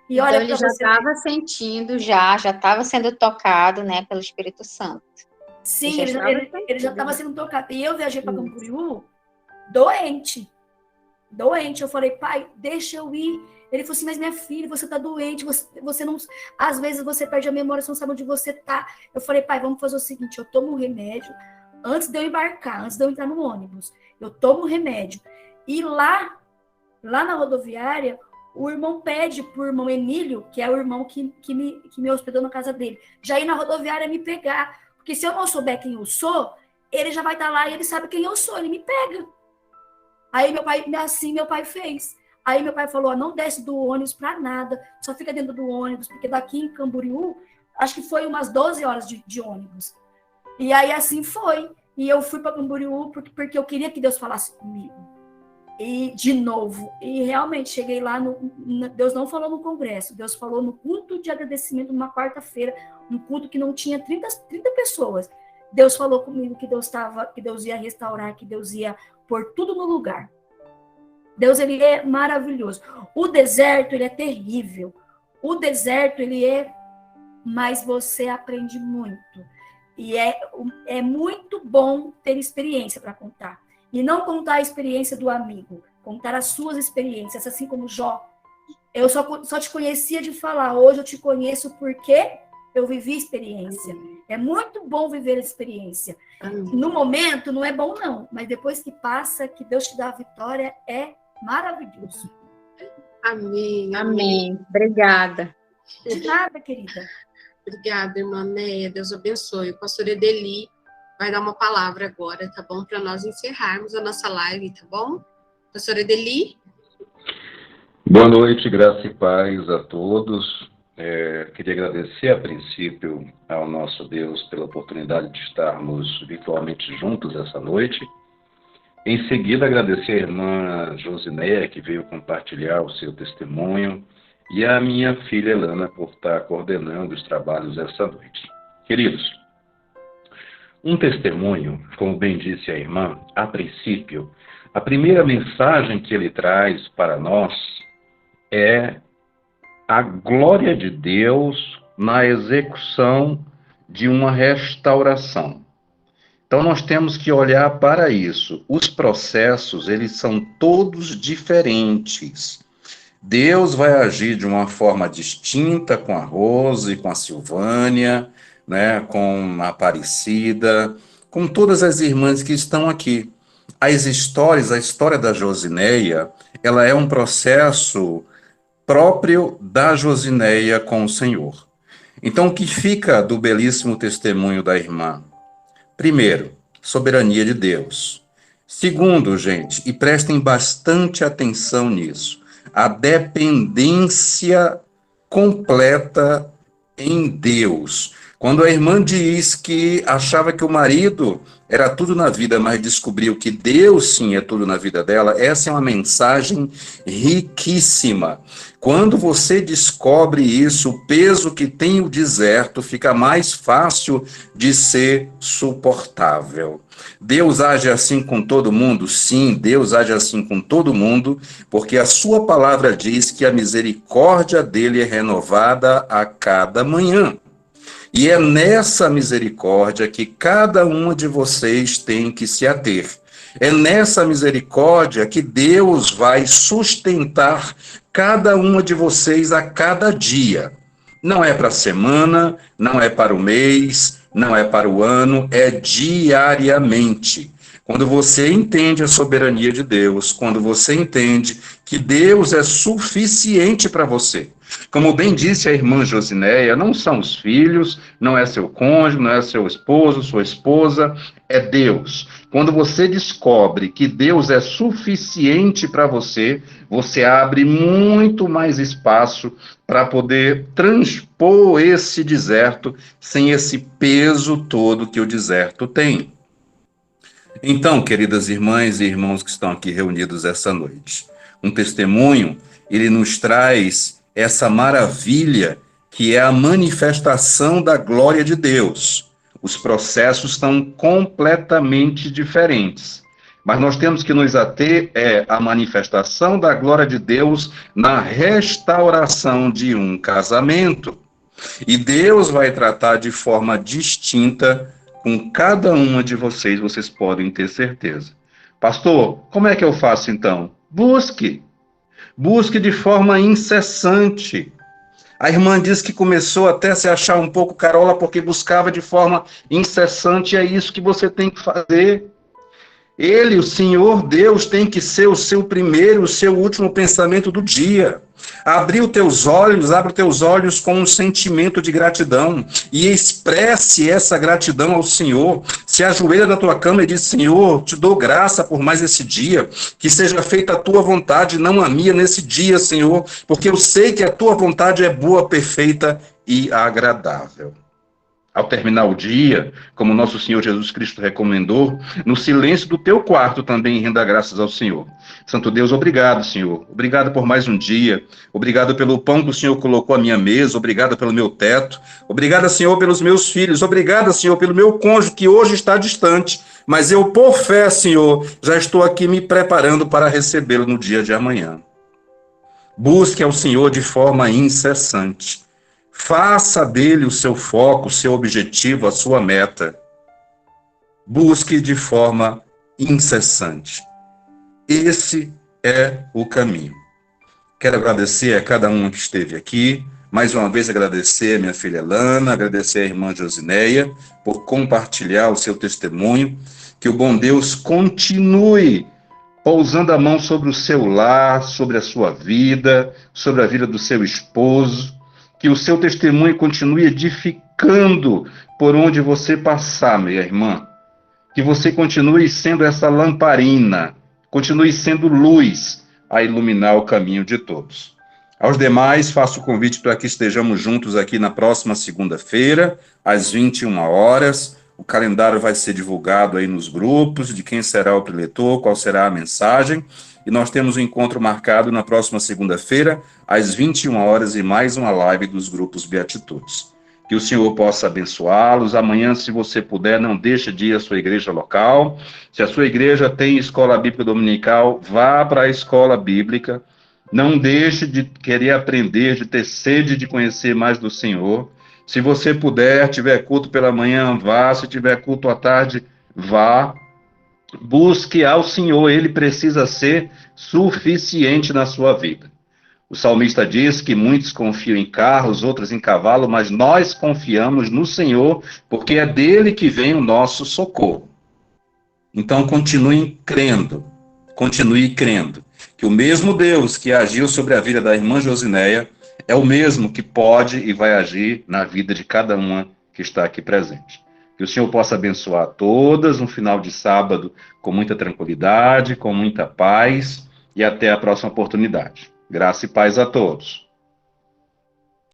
S3: E
S4: então
S3: olha,
S4: ele já estava sentindo, já estava sendo tocado, né, pelo Espírito Santo.
S3: Sim, ele já estava sendo tocado. E eu viajei para Camboriú doente. Eu falei, pai, deixa eu ir. Ele falou assim, mas minha filha, você está doente, você não... Às vezes você perde a memória, você não sabe onde você está. Eu falei, pai, vamos fazer o seguinte, eu tomo um remédio antes de eu embarcar, antes de eu entrar no ônibus. Eu tomo um remédio. E lá na rodoviária, o irmão pede pro irmão Emílio, que é o irmão que me hospedou na casa dele, já ir na rodoviária me pegar. Porque se eu não souber quem eu sou, ele já vai estar lá e ele sabe quem eu sou, ele me pega. Aí meu pai fez. Aí meu pai falou, não desce do ônibus para nada, só fica dentro do ônibus, porque daqui em Camboriú, acho que foi umas 12 horas de ônibus. E aí assim foi. E eu fui para Camboriú porque eu queria que Deus falasse comigo. E de novo, e realmente cheguei lá, Deus não falou no congresso, Deus falou no culto de agradecimento, numa quarta-feira, um culto que não tinha 30 pessoas. Deus falou comigo que Deus ia restaurar, que Deus ia pôr tudo no lugar. Deus, ele é maravilhoso. O deserto, ele é terrível. O deserto, ele é... Mas você aprende muito. E é muito bom ter experiência para contar. E não contar a experiência do amigo. Contar as suas experiências, assim como Jó. Eu só te conhecia de falar. Hoje eu te conheço porque eu vivi experiência. É muito bom viver a experiência. No momento, não é bom, não. Mas depois que passa, que Deus te dá a vitória, é maravilhoso.
S1: Amém.
S4: Amém. Obrigada.
S3: De nada, querida.
S1: Obrigada, irmã Neia. Deus abençoe. O pastor Edeli vai dar uma palavra agora, tá bom? Para nós encerrarmos a nossa live, tá bom? Pastor Edeli?
S5: Boa noite, graça e paz a todos. Queria agradecer, a princípio, ao nosso Deus pela oportunidade de estarmos virtualmente juntos essa noite. Em seguida, agradecer a irmã Josinéia, que veio compartilhar o seu testemunho, e a minha filha Elana, por estar coordenando os trabalhos essa noite. Queridos, um testemunho, como bem disse a irmã, a princípio, a primeira mensagem que ele traz para nós é a glória de Deus na execução de uma restauração. Então, nós temos que olhar para isso. Os processos, eles são todos diferentes. Deus vai agir de uma forma distinta com a Rose, com a Silvânia, né, com a Aparecida, com todas as irmãs que estão aqui. As histórias, a história da Josinéia, ela é um processo próprio da Josinéia com o Senhor. Então, o que fica do belíssimo testemunho da irmã? Primeiro, soberania de Deus. Segundo, gente, e prestem bastante atenção nisso, a dependência completa em Deus. Quando a irmã diz que achava que o marido era tudo na vida, mas descobriu que Deus sim é tudo na vida dela, essa é uma mensagem riquíssima. Quando você descobre isso, o peso que tem o deserto fica mais fácil de ser suportável. Deus age assim com todo mundo? Sim, Deus age assim com todo mundo, porque a sua palavra diz que a misericórdia dele é renovada a cada manhã. E é nessa misericórdia que cada um de vocês tem que se ater. É nessa misericórdia que Deus vai sustentar cada uma de vocês a cada dia. Não é para a semana, não é para o mês, não é para o ano, é diariamente. Quando você entende a soberania de Deus, quando você entende que Deus é suficiente para você. Como bem disse a irmã Josinéia, não são os filhos, não é seu cônjuge, não é seu esposo, sua esposa, é Deus. Quando você descobre que Deus é suficiente para você, você abre muito mais espaço para poder transpor esse deserto sem esse peso todo que o deserto tem. Então, queridas irmãs e irmãos que estão aqui reunidos essa noite, um testemunho, ele nos traz essa maravilha que é a manifestação da glória de Deus. Os processos são completamente diferentes, mas nós temos que nos ater à manifestação da glória de Deus na restauração de um casamento. E Deus vai tratar de forma distinta com cada uma de vocês, vocês podem ter certeza. Pastor, como é que eu faço então? Busque de forma incessante. A irmã diz que começou até a se achar um pouco carola porque buscava de forma incessante, e é isso que você tem que fazer. Ele, o Senhor Deus, tem que ser o seu primeiro, o seu último pensamento do dia. Abre os teus olhos com um sentimento de gratidão e expresse essa gratidão ao Senhor. Se ajoelha na tua cama e diz: Senhor, te dou graça por mais esse dia, que seja feita a tua vontade, não a minha nesse dia, Senhor, porque eu sei que a tua vontade é boa, perfeita e agradável. Ao terminar o dia, como nosso Senhor Jesus Cristo recomendou, no silêncio do teu quarto também renda graças ao Senhor. Santo Deus, obrigado, Senhor. Obrigado por mais um dia. Obrigado pelo pão que o Senhor colocou à minha mesa. Obrigado pelo meu teto. Obrigado, Senhor, pelos meus filhos. Obrigado, Senhor, pelo meu cônjuge que hoje está distante. Mas eu, por fé, Senhor, já estou aqui me preparando para recebê-lo no dia de amanhã. Busque ao Senhor de forma incessante. Faça dele o seu foco, o seu objetivo, a sua meta. Busque de forma incessante. Esse é o caminho. Quero agradecer a cada um que esteve aqui. Mais uma vez agradecer a minha filha Lana, agradecer a irmã Josineia por compartilhar o seu testemunho. Que o bom Deus continue pousando a mão sobre o seu lar, sobre a sua vida, sobre a vida do seu esposo. Que o seu testemunho continue edificando por onde você passar, minha irmã. Que você continue sendo essa lamparina, continue sendo luz a iluminar o caminho de todos. Aos demais, faço o convite para que estejamos juntos aqui na próxima segunda-feira, às 21 horas. O calendário vai ser divulgado aí nos grupos, de quem será o preletor, qual será a mensagem. E nós temos um encontro marcado na próxima segunda-feira, às 21 horas, e mais uma live dos grupos Beatitudes. Que o Senhor possa abençoá-los. Amanhã, se você puder, não deixe de ir à sua igreja local. Se a sua igreja tem escola bíblica dominical, vá para a escola bíblica. Não deixe de querer aprender, de ter sede de conhecer mais do Senhor. Se você puder, tiver culto pela manhã, vá. Se tiver culto à tarde, vá. Busque ao Senhor, Ele precisa ser suficiente na sua vida. O salmista diz que muitos confiam em carros, outros em cavalo, mas nós confiamos no Senhor, porque é dele que vem o nosso socorro. Então continue crendo, que o mesmo Deus que agiu sobre a vida da irmã Josineia é o mesmo que pode e vai agir na vida de cada uma que está aqui presente. Que o Senhor possa abençoar todas um final de sábado com muita tranquilidade, com muita paz, e até a próxima oportunidade. Graça e paz a todos.